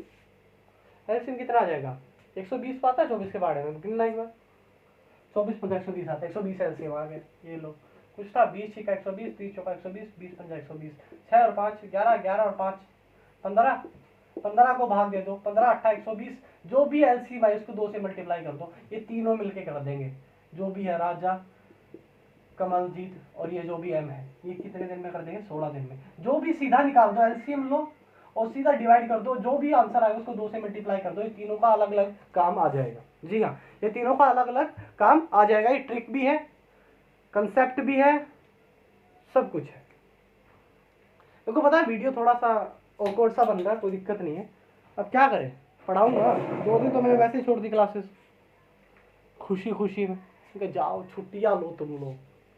एलसीएम कितना आ जाएगा, 120 पाता है 24 के बारे में, गिनना एक बार। 24 पंजा 120 आता है, 120 एलसीएम आ गया। ये लो, कुछ था 20 छिका 120, 30 चौका 120, 20 पंजा 120, 6 और 5 11, 11 और 5 15, 15 को भाग दे दो, 15 8 120। जो भी एलसीएम है उसको 2 से मल्टीप्लाई कर दो, ये तीनों मिलके कर देंगे। जो भी है राजा, कमलजीत और ये जो भी एम है, ये कितने दिन में कर देंगे, 16 दिन में। जो भी सीधा निकाल दो, एलसीएम लो और सीधा डिवाइड कर दो, जो भी आंसर आएगा उसको 2 से मल्टीप्लाई कर दो, ये तीनों का अलग अलग काम आ जाएगा। जी हाँ, ये तीनों का अलग अलग काम आ जाएगा। ये ट्रिक भी है, कंसेप्ट भी है, सब कुछ है। देखो पता है वीडियो थोड़ा सा ऑकवर्ड सा बन रहा है, कोई दिक्कत नहीं है। अब क्या करें, पढ़ाऊंगा। 2 दिन तो मैंने वैसे ही छोड़ दी क्लासेस, खुशी खुशी में। जाओ छुट्टियां लो तुम लोग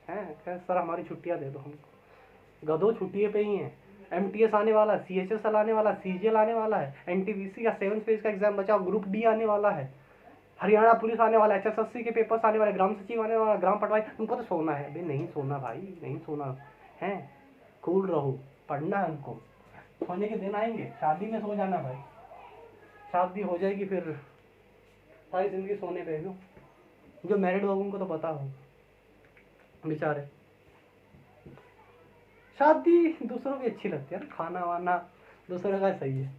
हैं, सर हमारी छुट्टियां दे दो हमको। गधो छुट्टियां पे ही हैं। एमटीएस आने वाला है, सीएचएसएल आने वाला है, सीजीएल आने वाला है, एनटीपीसी का 7 फेज का एग्जाम बचा, ग्रुप डी आने वाला है, हरियाणा पुलिस आने वाला है, एचएसएससी के पेपर्स आने वाले, ग्राम सचिव आने वाला, ग्राम पटवारी। तुमको तो सोना है भाई, नहीं सोना भाई, नहीं सोना है। कूल रहो, पढ़ना है हमको। सोने के दिन आएंगे, शादी में सो जाना भाई, शादी हो जाएगी फिर सारी जिंदगी सोने पे। जो मैरिड लोगों को तो पता हो बेचारे, शादी दूसरों की अच्छी लगती है, खाना वाना दूसरों का सही है,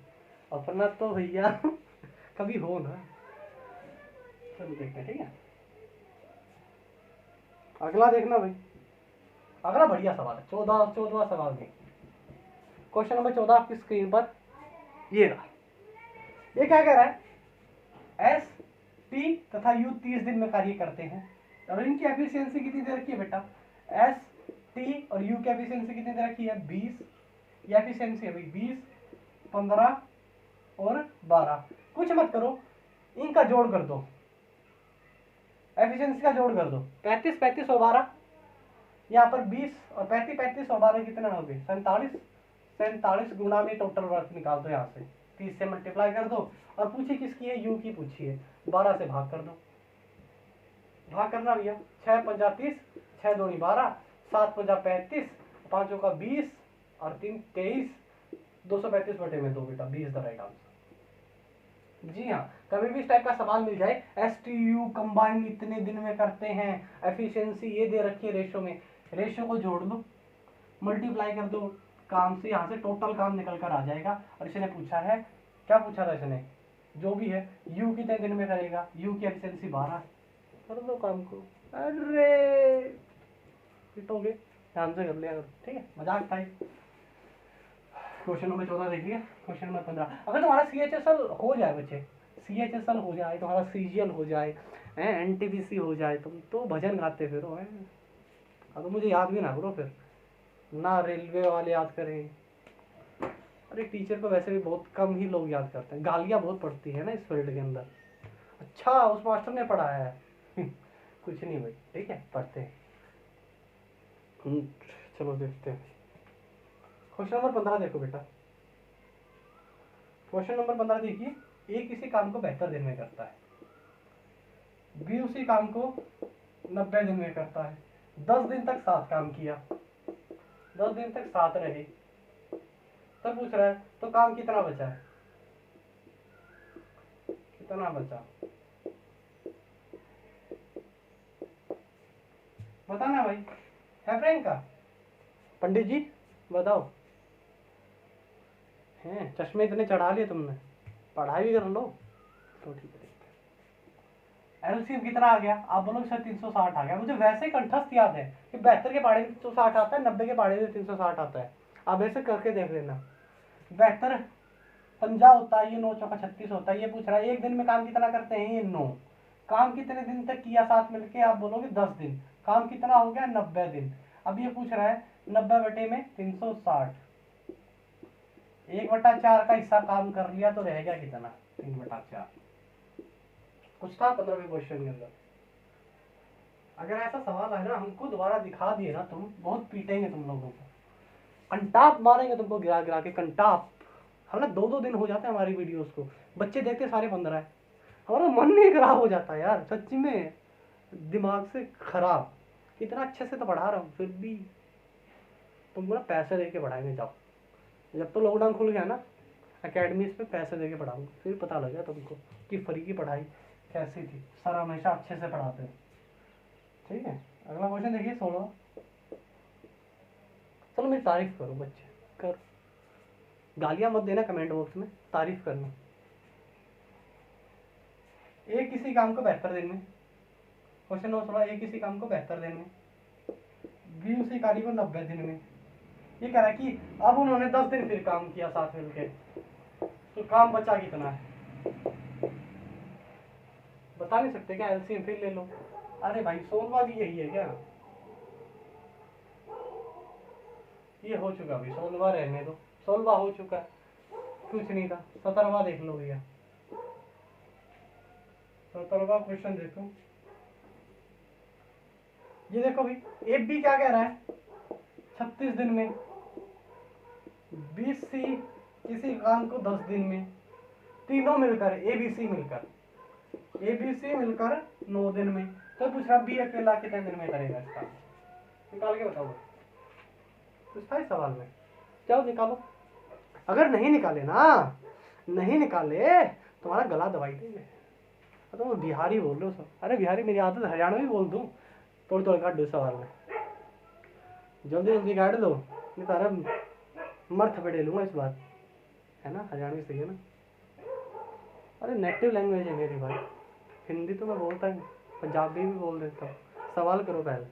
अपना तो भैया कभी हो ना। चलो देखते हैं, ठीक है। अगला देखना भाई, अगला बढ़िया सवाल है, 14वां सवाल देख। क्वेश्चन नंबर 14 आपकी स्क्रीन पर ये रहा। ये क्या कह रहा है, एस टी तथा यू 30 दिन में कार्य करते हैं और इनकी एफिशिएंसी कितनी दे रखी है बेटा, एस टी और यू की एफिशिएंसी कितनी दे रखी है, 20। ये एफिशिएंसी है भाई 20, 15 और 12। कुछ मत करो, इनका जोड़ कर दो, एफिशिएंसी का जोड़ कर दो, 35 35 और 12, यहाँ पर 20 और 35 35 और 12 कितना हो गए, 47। 47 गुणा में टोटल वर्क निकाल दो, यहाँ से 30 से मल्टीप्लाई कर दो। और पूछी किसकी है, यू की पूछी है, 12 से भाग कर दो। भाग करना भैया, 6 पंजा 30, 6 दूनी 12, 7 पंजा 35, 5 का 20 और 3 23, 235 बटे में 2 बेटा, 20 द राइट आंसर। जी हाँ, कभी भी इस टाइप का सवाल मिल जाए, एस टी यू कंबाइन इतने दिन में करते हैं, एफिशिएंसी ये दे रखी है रेशो में, रेशो को जोड़ लो, मल्टीप्लाई कर दो काम से, यहाँ से टोटल काम निकल कर आ जाएगा। और इसने पूछा है, क्या पूछा था इसने, जो भी है यू कितने दिन में करेगा, यू की एफिशिएंसी 12, कर दो काम को। अरे पिटोगे, ध्यान से कर लिया करो, ठीक है, मजाक था। क्वेश्चन नंबर 14 देखिए। क्वेश्चन नंबर 15, अगर तुम्हारा सीएचएसएल हो जाए बच्चे, सीएचएसएल हो जाए, तुम्हारा सीजीएल हो जाए, एनटीपीसी हो जाए, तुम तो भजन गाते फिरो हैं। अब तो मुझे याद भी ना करो फिर, ना रेलवे वाले याद करें। अरे टीचर को वैसे भी बहुत कम ही लोग याद करते हैं, गालियाँ बहुत पड़ती है ना इस फील्ड के अंदर। अच्छा उस मास्टर ने पढ़ाया है कुछ नहीं भाई, ठीक है, पढ़ते हैं। चलो देखते हैं। क्वेश्चन नंबर 15 देखो बेटा, क्वेश्चन नंबर 15 देखिए। ए किसी काम को 72 दिन में करता है, बी उसी काम को 90 दिन में करता है, 10 दिन तक साथ काम किया, 10 दिन तक साथ रहे, तब पूछ रहा है तो काम कितना बचा है, कितना बचा बताना भाई। है प्रियंका? पंडित जी बताओ, हैं चश्मे इतने चढ़ा लिए तुमने, पढ़ाई भी कर लो तो ठीक है। एलसीएम कितना आ गया? आप बोलोगे सर 360 आ गया। मुझे वैसे कंठस्थ याद है कि 72 के पहाड़े में 360 आता है, 90 के पहाड़े में 360 आता है। आप ऐसे करके देख लेना। 72 50 होता है, ये 9 चौका 36 होता है। ये पूछ रहा है एक दिन में काम कितना करते हैं? ये 9। काम कितने दिन तक किया साथ मिलके? आप बोलोगे 10 दिन। काम कितना हो गया? 90 दिन। अब ये पूछ रहा है 90 बटे में 360, 1/4 का हिस्सा काम कर लिया तो रह गया कितना? 3/4। कुछ था 15वें क्वेश्चन के अंदर। अगर ऐसा सवाल है ना, हमको दोबारा दिखा दिए ना, तुम बहुत पीटेंगे तुम लोगों को, कंटाप मारेंगे तुमको गिरा गिरा के, कंटाप। हम ना 2-2 दिन हो जाते हैं हमारी वीडियोस को, बच्चे देखते सारे 15 है, हमारा मन नहीं खराब हो जाता यार, सच्ची में दिमाग से खराब। इतना अच्छे से तो पढ़ा रहा हूँ फिर भी तुमको ना पैसे दे के पढ़ाएंगे। जाओ, जब तो लॉकडाउन खुल गया ना, अकेडमीज पे पैसे दे के पढ़ाऊंगा, फिर पता लगेगा तुमको कि फ्री की पढ़ाई कैसी थी। सर हमेशा अच्छे से पढ़ाते हैं। ठीक है, अगला क्वेश्चन देखिए 16। चलो मेरी तारीफ करो बच्चे, कर, गालियां मत देना कमेंट बॉक्स में, तारीफ करना। एक किसी काम को 72 दिन में, क्वेश्चन नंबर 16, एक किसी काम को 72 दिन में, बी उसी कार्य को 90 दिन में। ये कह रहा है कि अब उन्होंने 10 दिन फिर काम किया साथ मिलके, तो काम बचा कितना है? बता नहीं सकते क्या? एलसीएम फिर ले लो। अरे भाई 16वां भी यही है क्या? ये हो चुका अभी, 16वां रहने दो, 16वां हो चुका है, कुछ नहीं था। 17वां देख लो भैया, 17वां क्वेश्चन देखो। ये देखो भाई, ए बी क्या कह रहा है? 36 दिन में, बी सी किसी काम को 10 दिन में, तीनों मिलकर ए बी सी मिलकर 9 दिन में। तो पूछ रहा बी अकेला कितने दिन में करेगा इसका? निकाल के बताओ। कुछ था इस सवाल में? जाओ निकालो। अगर नहीं निकाले ना, नहीं निकाले तुम्हारा गला दबाई देंगे। तो बिहारी बोल रहे हो सब? अरे बिहारी मेरी आदत, हरियाणवी बोल दूं, तोड़ तोड़ काट दो सवाल में, जल्दी जल्दी काट दो, नहीं तारा मर्थ पे डे लूंगा इस बार, है ना? हरियाणवी सही है ना? अरे नेटिव लैंग्वेज है मेरी भाई, हिंदी तो मैं बोलता ही, पंजाबी भी बोल देता हूँ। सवाल करो पहले,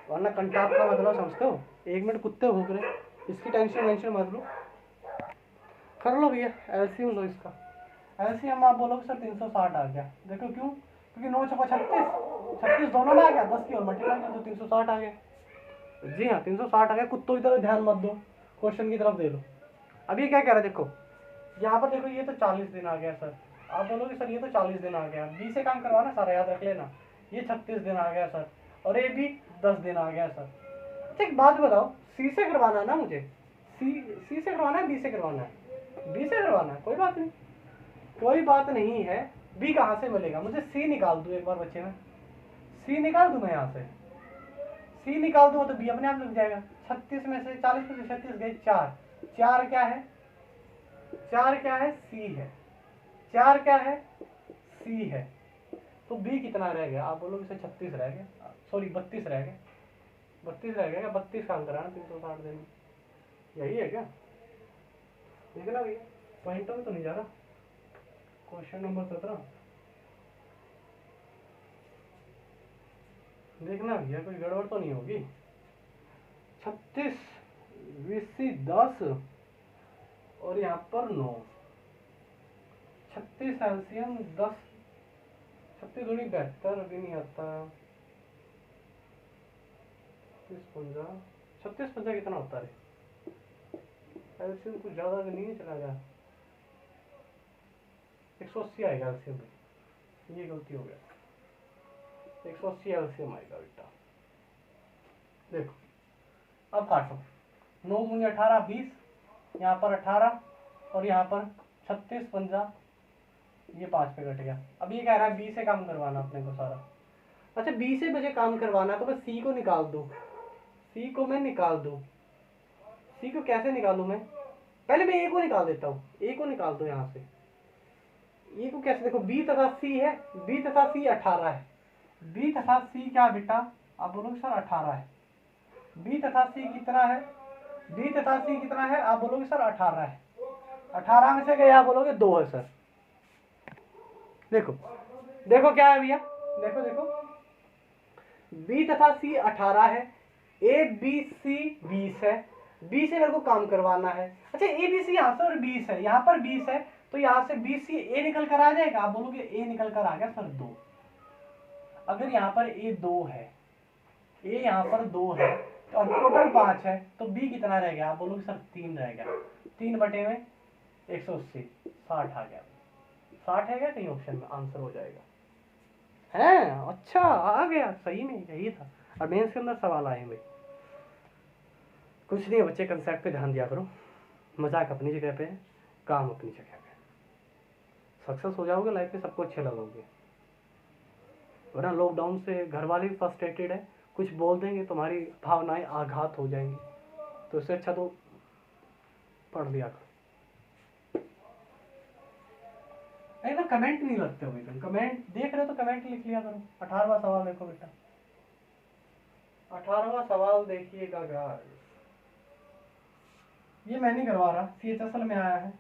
वरना कंटाप का मतलब समझते हो? 1 मिनट कुत्ते भूख रहे, इसकी टेंशन मत लो। कर लो भैया एलसीएम लो इसका। एलसीएम आप बोलोगे सर 360 आ गया। देखो क्यों? क्योंकि 9 चौका 36 दोनों में आ गया, 10 की और मल्टीप्लाई कर दो, 360 आ गया। जी हाँ 360 आ गया। कुत्तों की तरफ ध्यान मत दो, क्वेश्चन की तरफ दे दो। अब ये क्या कह रहा है? देखो यहाँ पर देखो, ये तो 40 दिन आ गया सर। आप बोलोगे सर ये तो 40 दिन आ गया, बी से काम करवाना सारा, याद रख लेना। ये 36 दिन आ गया सर, और ये भी 10 दिन आ गया सर। अच्छा एक बात बताओ, सी से करवाना है ना मुझे? सी से करवाना है, बी से करवाना है? बी से करवाना है, कोई बात नहीं, कोई बात नहीं है। बी कहाँ से मिलेगा? मुझे सी निकाल दूँ एक बार बच्चे में, सी निकाल दूँ मैं यहाँ से, सी निकाल दूँ तो बी अपने आप लग जाएगा। 36 में से 40 में से 36 गए 4, 4 क्या है? 4 क्या है? सी है। 4 क्या है? सी है। तो बी कितना रह गया? आप बोलोगे सर 36 रह गया, सॉरी 32 रह गया। 32 रह गया, 32 काम कराना 360 दिन में, यही है क्या? देखना भैया पॉइंटों में तो नहीं जा रहा। क्वेश्चन नंबर 17 देखना भैया, कोई गड़बड़ तो नहीं होगी। 36 बीसी 10 और यहाँ पर 9, 36 एलसीएम 10, 36 दूनी 72 अभी नहीं आता। 36 50 कितना होता है? एलसीएम कुछ ज्यादा तो नहीं चला गया, 180 आएगा एलसीएम में, ये गलती हो गया, 180 एलसीएम आएगा बेटा। देखो अब काटो, 9 दूनी 18 20, यहाँ पर 18 और यहाँ पर 36 50, ये 5 पे कट गया। अब ये कह रहा है बी से काम करवाना अपने को सारा। अच्छा बी से मुझे काम करवाना तो मैं सी को निकाल दूँ, सी को मैं निकाल दूँ। सी को कैसे निकालूँ मैं? पहले मैं ए को निकाल देता हूँ, ए को निकाल दो यहाँ से। ए को कैसे? देखो बी तथा सी है, बी तथा सी 18 है, बी तथा सी क्या बेटा आप बोलोगे सर 18 है। बी तथा सी कितना है, बी तथा सी कितना है, आप बोलोगे सर 18 है। 18 में से क्या आप बोलोगे 2 है सर। देखो देखो क्या है भैया, देखो देखो बी तथा सी 18 है, ए बी सी 20 है, बी से मेरे को काम करवाना है। अच्छा ए बी सी यहाँ से और 20 है, यहाँ पर 20 है, तो यहाँ से बी सी ए निकल कर आ जाएगा। आप बोलोगे ए निकल कर आ गया सर 2। अगर यहाँ पर ए 2 है, ए यहाँ पर 2 है और टोटल 5 है, तो बी कितना रह गया, आप बोलोगे सर 3 रह गया। 3 बटे में 180, 60 आ गया। 60 है क्या कहीं ऑप्शन में, आंसर हो जाएगा है। अच्छा आ गया, सही में यही था। और मेंस के अंदर सवाल आए भाई। कुछ नहीं बच्चे, कंसेप्ट पे ध्यान दिया करो। मजाक अपनी जगह पे है, काम अपनी जगह पे। सक्सेस हो जाओगे लाइफ में, सबको अच्छे लगोगे। वरना लॉकडाउन से घर वाले भी फ्रस्ट्रेटेड है, कुछ बोल देंगे तुम्हारी भावनाएं आघात हो जाएंगी, तो इससे अच्छा तो पढ़ लिया करो। नहीं ना कमेंट नहीं लगते हो बेटा, कमेंट देख रहे हो तो कमेंट लिख लिया करो। 18वां सवाल देखो बेटा, 18वां सवाल देखिएगा गाइस। ये मैं नहीं करवा रहा, CHSL में आया है।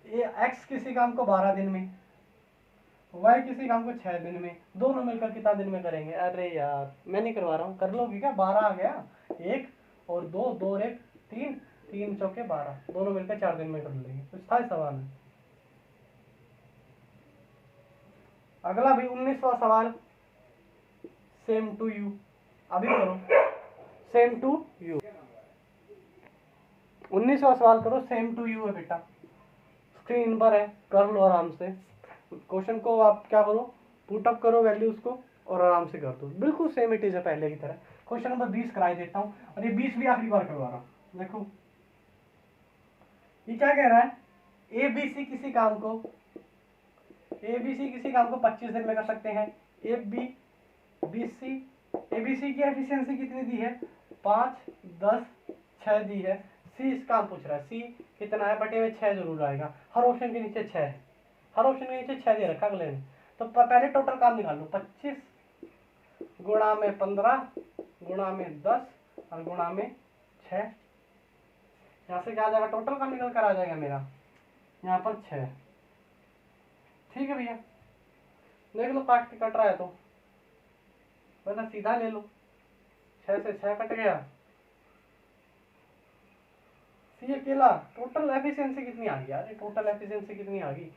ये एक्स किसी काम को 12 दिन में, वाई किसी काम को 6 दिन में, दोनों मिलकर कितना दिन में करेंगे। अरे यार मैं नहीं करवा रहा हूँ, कर लोगे क्या। 12 आ गया, 1 और 2, 2 और 1 3, 3 चौके 12, दोनों मिलकर 4 दिन में कर लेंगे। कुछ था सवाल है। अगला भी 19वां सवाल, सेम टू यू। अभी करो, सेम टू यू। 19वां सवाल करो, सेम टू यू है बेटा, स्क्रीन पर है, कर लो आराम से। क्वेश्चन को आप क्या करो, पुटअप करो वैल्यूज को और आराम से कर दो। बिल्कुल सेम इट इज है पहले की तरह। क्वेश्चन नंबर 20 कराई देता हूँ, और ये 20 भी आखिरी बार करवा रहा हूँ। देखो ये क्या कह रहा है, ए बी सी किसी काम को 25 दिन में कर सकते हैं। ए बी सी की एफिशिएंसी कितनी दी है, 5, 10, 6 दी है। सी इस काम पूछ रहा है, सी कितना है, बटे में 6 जरूर आएगा। हर ऑप्शन के नीचे 6 है, हर ऑप्शन के नीचे 6 दे रखा अगले ने। तो पहले टोटल काम निकाल लो, 25 गुणा में 15 गुणा में 10 और गुणा में 6। यहाँ से क्या आ जाएगा, टोटल काम निकल कर आ जाएगा मेरा यहाँ पर 6। ठीक है भैया, देख लो काट कट रहा है तो वरना सीधा ले लो। 6 से 6 कट गया। सी अकेला टोटल एफिशिएंसी कितनी आ गई यार, टोटल एफिशिएंसी कितनी आ गई,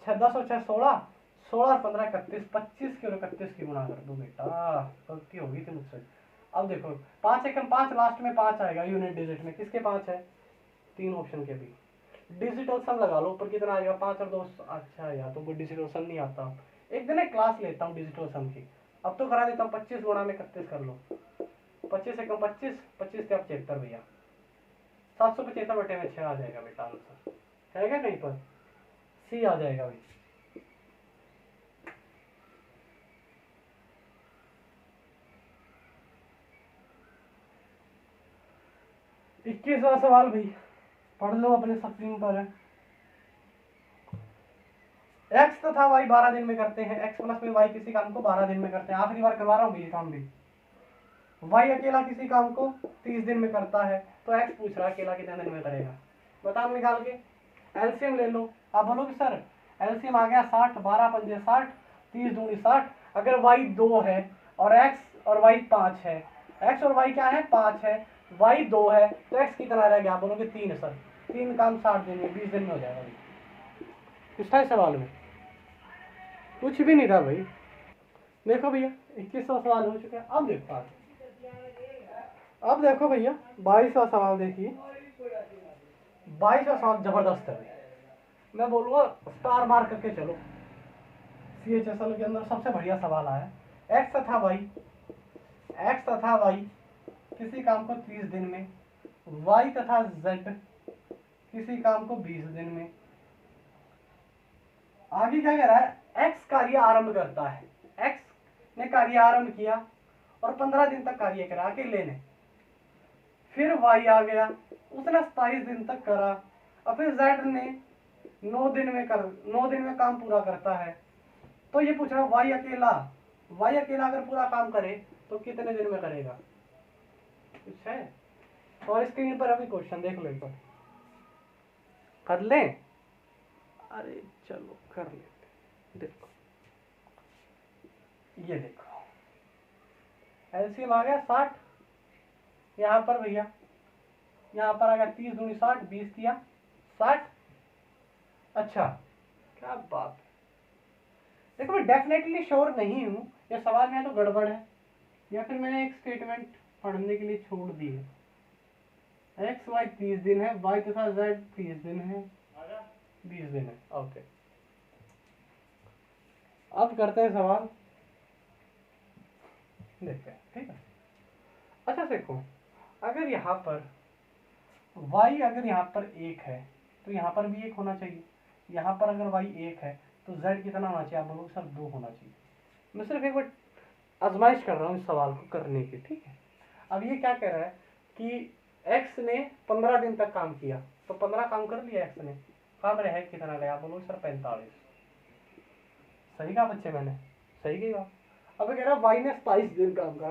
6 10 और 6 16, 16 और 15 31, 25 की और 31 की गुणा कर दो बेटा। गलती हो गई थी मुझसे। अब देखो 5 एकम 5, लास्ट में 5 आएगा यूनिट डिजिट में। किसके 5 है, 3 ऑप्शन के भी। डिजिटल सम लगा लो, ऊपर कितना आएगा, 5 और 2। अच्छा यार तो कोई डिजिटल सम नहीं आता। एक दिन एक क्लास लेता हूँ डिजिटल सम की, अब तो करा देता हूँ। 25 गुणा में 31 कर लो, 25 एकम 25, 25 से 75 भैया, 775 बटे में 6 आ जाएगा बेटा आंसर। है क्या कहीं पर, सी आ जाएगा भाई। इक्कीसवां सवाल भाई, पढ़ लो अपने स्क्रीन पर है। एक्स तथा वाई 12 दिन में करते हैं, एक्स प्लस में वाई किसी काम को 12 दिन में करते हैं। आखिरी बार करवा रहा हूँ ये काम भी। वाई अकेला किसी काम को 30 दिन में करता है, तो एक्स पूछ रहा है अकेला कितने दिन में करेगा। बताओ निकाल के, एलसीएम ले लो। आप बोलोगे सर एलसीएम आ गया 60, 12 पंजे 60, 30 दूनी 60। अगर वाई 2 है और एक्स और वाई 5 है, एक्स और वाई क्या है 5 है, वाई 2 है, तो एक्स कितना रह गया, आप बोलोगे 3 है सर। 3 काम 60 दिन में, 20 दिन में हो जाएगा भाई। कुछ था इस सवाल में, कुछ भी नहीं था भाई। देखो भैया 21वां सवाल हो चुका है। अब देखो भैया 22वां सवाल देखिए। 22वां सवाल जबरदस्त है, मैं बोलूँगा स्टार मार करके चलो। CHSL के अंदर सबसे बढ़िया सवाल आया। एक्स तथा वाई किसी काम को 30 दिन में, वाई तथा जेड किसी काम को 20 दिन में। आगे क्या कह रहा है, एक्स कार्य आरंभ करता है, एक्स ने कार्य आरंभ किया और 15 दिन तक कार्य करा अकेले ने। फिर वाई आ गया, उसने 27 दिन तक करा, और फिर जेड ने 9 दिन में काम पूरा करता है। तो ये पूछ रहा वाई अकेला वाई अकेला अगर पूरा काम करे तो कितने दिन में करेगा, कुछ है? और स्क्रीन पर अभी क्वेश्चन देख लो एक बार, कर लें? अरे चलो कर लेते। देखो ये देखो, एलसीएम आ गया 60, यहाँ पर भैया यहाँ पर आ गया 30 दूनी 60, 20 किया 60। अच्छा क्या बात है। देखो मैं डेफिनेटली श्योर नहीं हूँ, या सवाल में तो गड़बड़ है, या फिर मैंने एक स्टेटमेंट पढ़ने के लिए छोड़ दी है। एक्स वाई 30 दिन है, वाई तथा जेड 30 दिन है, 20 दिन है। ओके, अब करते हैं सवाल, देखते हैं, ठीक है। अच्छा देखो, अगर यहाँ पर y अगर यहाँ पर 1 है तो यहाँ पर भी 1 होना चाहिए, यहाँ पर अगर y 1 है तो z कितना होना चाहिए? आप बोलोगे सर 2 होना चाहिए। मैं सिर्फ एक बार आजमाइश कर रहा हूँ इस सवाल को करने की, ठीक है। अब ये क्या कह रहा है कि x ने 15 दिन तक काम किया, तो 15 काम कर लिया x ने, काम रहे कितना गया? आप बोलोगे सर 45। सही कहा बच्चे, मैंने सही कहा। अब कह रहा है y ने 27 दिन काम करा,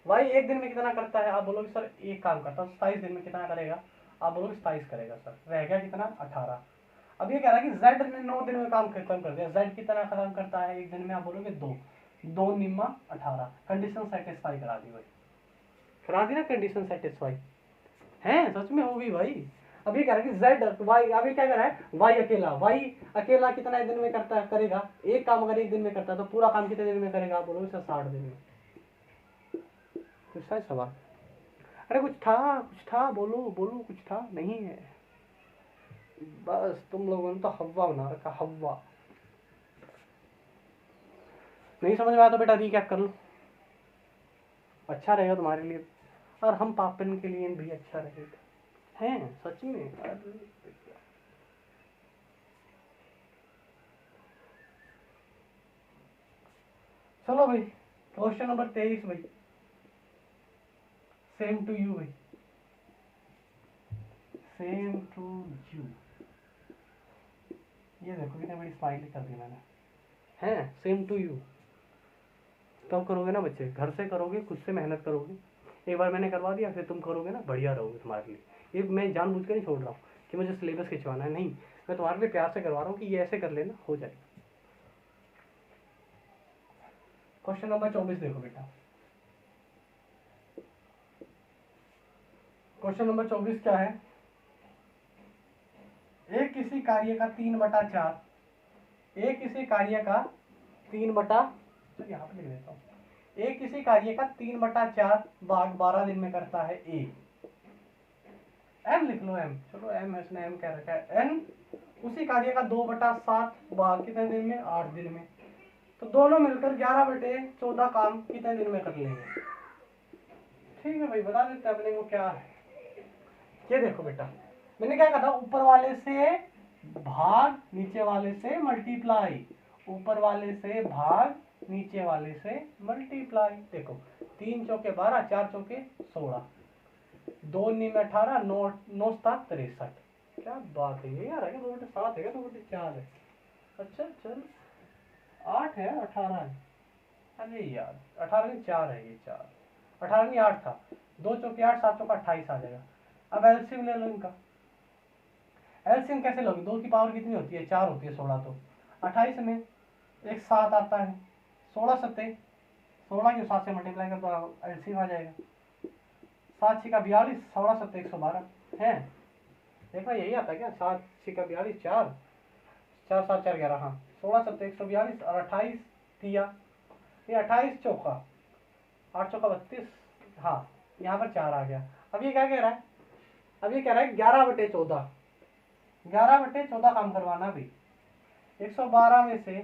y एक दिन में कितना करता है? आप बोलोगे सर एक काम करता है, 27 दिन में कितना करेगा? आप बोलोगे 27 करेगा सर, रह गया कितना? 18। अब ये कह रहा है कि z ने 9 दिन में काम खत्म कर दिया, z कितना खत्म करता है एक दिन में? आप बोलोगे 2, 2 निम्मा 18। कंडीशन सेटिस्फाई करा दी भाई, करा दी ना कंडीशन सेटिस्फाई, है सच में होगी भाई। अब ये कह रहा है कि z y, अभी क्या कर रहा है? y अकेला कितना दिन में करता है? करेगा एक काम, अगर एक दिन में करता है तो पूरा काम कितने दिन में करेगा? आप बोलोगे सर 60 दिन में। कुछ था सवाल? अरे कुछ था, बोलो बोलो, कुछ था नहीं है? बस तुम लोगों ने तो हवा बना रखा, हवा। नहीं समझ में आया तो बेटा रीकैप कर लो, अच्छा रहेगा तुम्हारे लिए, और हम पापन के लिए भी अच्छा रहेगा, हैं सच में। चलो भाई, क्वेश्चन नंबर 23 भाई, सेम टू यू भाई, सेम टू यू। ये देखो कितनी बड़ी स्माइली कर दी मैंने, हैं सेम टू यू। तब करोगे ना बच्चे, घर से करोगे, खुद से मेहनत करोगे, एक बार मैंने करवा दिया फिर तुम करोगे ना, बढ़िया रहोगे तुम्हारे लिए। ये मैं जानबूझ कर नहीं छोड़ रहा हूँ कि मुझे सिलेबस खिंचवाना है, नहीं, मैं तुम्हारे लिए प्यार से करवा रहा हूँ कि ये ऐसे कर लेना, हो जाएगा। क्वेश्चन नंबर 24 देखो बेटा, क्वेश्चन नंबर 24 क्या है? एक किसी कार्य का 3/4, एक किसी कार्य का 3/, चल यहाँ पे लिख देता हूँ, एक किसी कार्य का 3/4 भाग 12 दिन में करता है ए। एम लिख लो, एम, चलो एम है, इसने एम कह रखा है। एन उसी कार्य का 2/7 भाग कितने दिन में? 8 दिन में। तो दोनों मिलकर 11/14 काम कितने दिन में कर लेंगे? ठीक है भाई, बता देते अपने को क्या है। ये देखो बेटा, मैंने क्या कहा था? ऊपर वाले से भाग, नीचे वाले से मल्टीप्लाई, ऊपर वाले से भाग, नीचे वाले से मल्टीप्लाई। देखो 3 चौके 12, 4 चौके 16, 2 नीम 18, 9 9 7 63। क्या बात है, ये यार है 2/7 है, 2/4 है। अच्छा चल 8 है, 18 है, अरे यार 18 नहीं 4 है, ये 4, 18 नहीं 8 था, 2 चौके 8, 7 चौका 28 आ जाएगा। अब एलसीएम ले लो इनका। एलसीएम कैसे लोगे? 2 की पावर कितनी होती है? 4 होती है, 16 तो 28 में एक 7 आता है, 16 सत्ते 16 के 7 से मल्टीप्लाई कर तो एलसीएम आ जाएगा। 7 6 का 42, 16 सत्ते 112 है। देखो यही आता है क्या? 7 6 का 42, 4 4 7 4 11, हाँ 16 सत्ते 142 और 28 दिया, ये 28 चौका 8 चौका 32, हाँ यहाँ पर 4 आ गया। अब ये क्या कह रहा है? अब ये कह रहा है 11/14, 11/14 काम करवाना भी, 112 में से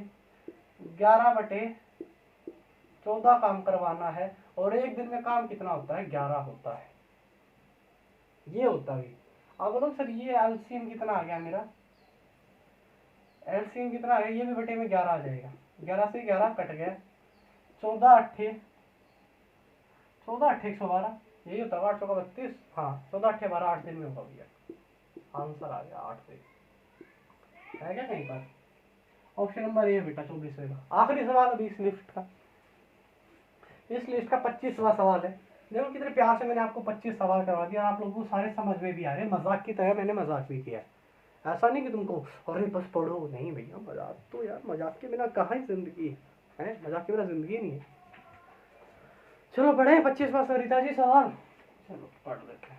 11/14 काम करवाना है, और एक दिन में काम कितना होता है? 11 होता है, ये होता है। अब बोलो सर ये एलसीएम कितना आ गया मेरा? एलसीएम कितना आ गया? ये भी बटे में 11 आ जाएगा, 11 से 11 कट गया, 14 8 112, यही होता है 8 चौका 32, हाँ 14 8 12, 8 दिन में होगा भैया, आंसर आ गया 8 से, है क्या कहीं पर? ऑप्शन नंबर ए बेटा 24वें का। आखिरी सवाल अभी इस लिस्ट का, इस लिस्ट का 25वां सवाल है। देखो कितने प्यार से मैंने आपको 25 सवाल करवा दिया, आप लोगों को सारे समझ में भी आ रहे हैं, मजाक की तरह मैंने मजाक भी किया है। ऐसा नहीं कि तुमको अरे बस पढ़ो, नहीं भैया, मजाक तो यार, मजाक के बिना कहाँ ही जिंदगी है, मजाक के बिना जिंदगी नहीं है। चलो पढ़े 25वां सरिता जी सवाल, चलो पढ़ लेते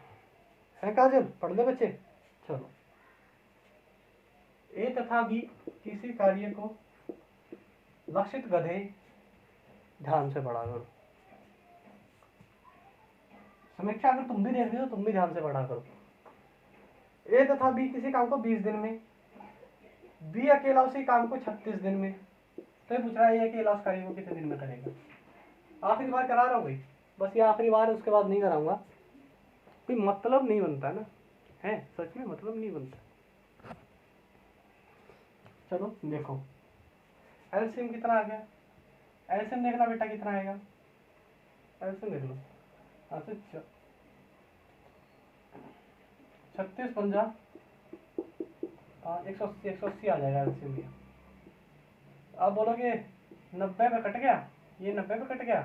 हैं काजल, पढ़ ले बच्चे। चलो, ए तथा बी किसी कार्य को लक्षित गधे, ध्यान से पढ़ा करो। समीक्षा अगर तुम भी देख रहे हो तुम भी ध्यान से पढ़ा करो। ए तथा बी किसी काम को 20 दिन में, बी अकेला उसी काम को 36 दिन में। तो ये पूछ रहा है ये अकेला उस कार्य को कितने दिन में करेगा। आखिरी बार करा रहा हूँ भाई, बस ये आखिरी बार, उसके बाद नहीं कराऊंगा। कोई मतलब नहीं बनता ना, है सच में मतलब नहीं बनता। चलो देखो एलसीएम कितना आ गया, एलसीएम देखना बेटा कितना आएगा, एलसीएम देख लो। अच्छा 36 पंजा 180 आ जाएगा एलसीएम में। आप बोलोगे 90 पे कट गया, ये 90 पे कट गया,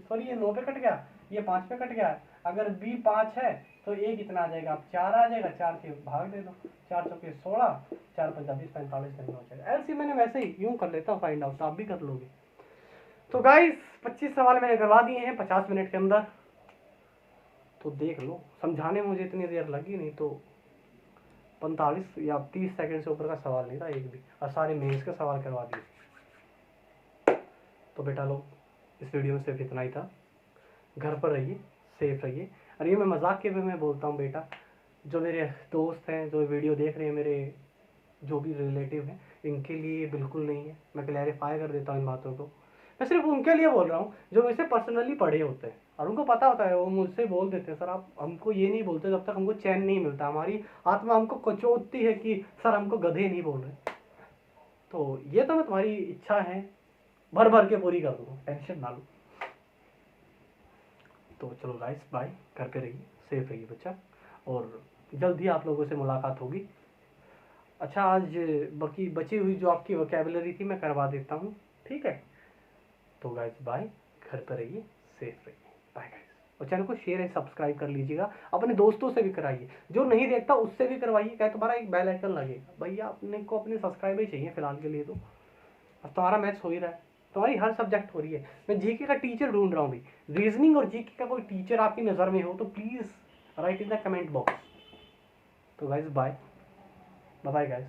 सॉरी ये 9 पे कट गया, ये 5 पे कट गया। अगर बी 5 है तो ए कितना आ जाएगा, आप 4 आ जाएगा, 4 से भाग दे दो, 4 चौके 16, 4 पंजा 20, 45 दिन में हो जाएगा। एलसीएम मैंने वैसे ही यूं कर लेता हूँ फाइंड आउट, आप भी कर लोगे। तो गाइस 25 सवाल मैंने करवा दिए हैं 50 मिनट के अंदर, तो देख लो। समझाने में मुझे इतनी देर लगी नहीं तो 45 या 30 सेकंड से ऊपर का सवाल नहीं था एक भी, और सारे मेंस के सवाल करवा दिए। तो बेटा लोग इस वीडियो में सिर्फ इतना ही था। घर पर रहिए, सेफ रहिए। और ये मैं मजाक के वे में बोलता हूँ बेटा, जो मेरे दोस्त हैं जो वीडियो देख रहे हैं, मेरे जो भी रिलेटिव हैं, इनके लिए बिल्कुल नहीं है। मैं क्लैरिफाई कर देता हूँ इन बातों को। मैं सिर्फ उनके लिए बोल रहा हूँ जो मुझसे पर्सनली पढ़े होते हैं और उनको पता होता है। वो मुझसे बोल देते हैं सर आप हमको ये नहीं बोलते जब तक हमको चैन नहीं मिलता, हमारी आत्मा हमको कचोटती है कि सर हमको गधे नहीं बोल रहे। तो ये तो मैं तुम्हारी इच्छा है भर भर के पूरी कर दूँगा, टेंशन ना लो। तो चलो गाइस बाय, घर पे रहिए, सेफ रहिए बच्चा, और जल्द ही आप लोगों से मुलाकात होगी। अच्छा आज बची हुई जो आपकी वोकैबुलरी थी मैं करवा देता हूँ, ठीक है। तो गाइस बाय, घर पर रहिए, सेफ रहिए, बाय गाइस। और चैनल को शेयर एंड सब्सक्राइब कर लीजिएगा, अपने दोस्तों से भी कराइए, जो नहीं देखता उससे भी करवाइए। क्या तुम्हारा एक बेल आइकन लगेगा भैया, अपने को अपने सब्सक्राइबर ही चाहिए फिलहाल के लिए। तो अब तुम्हारा मैथ्स हो ही रहा है, तुम्हारी हर सब्जेक्ट हो रही है। मैं जीके का टीचर ढूंढ रहा हूँ भाई, रीजनिंग और जीके का कोई टीचर आपकी नज़र में हो तो please write in the comment box. तो गाइस बाय, बाय गाइस।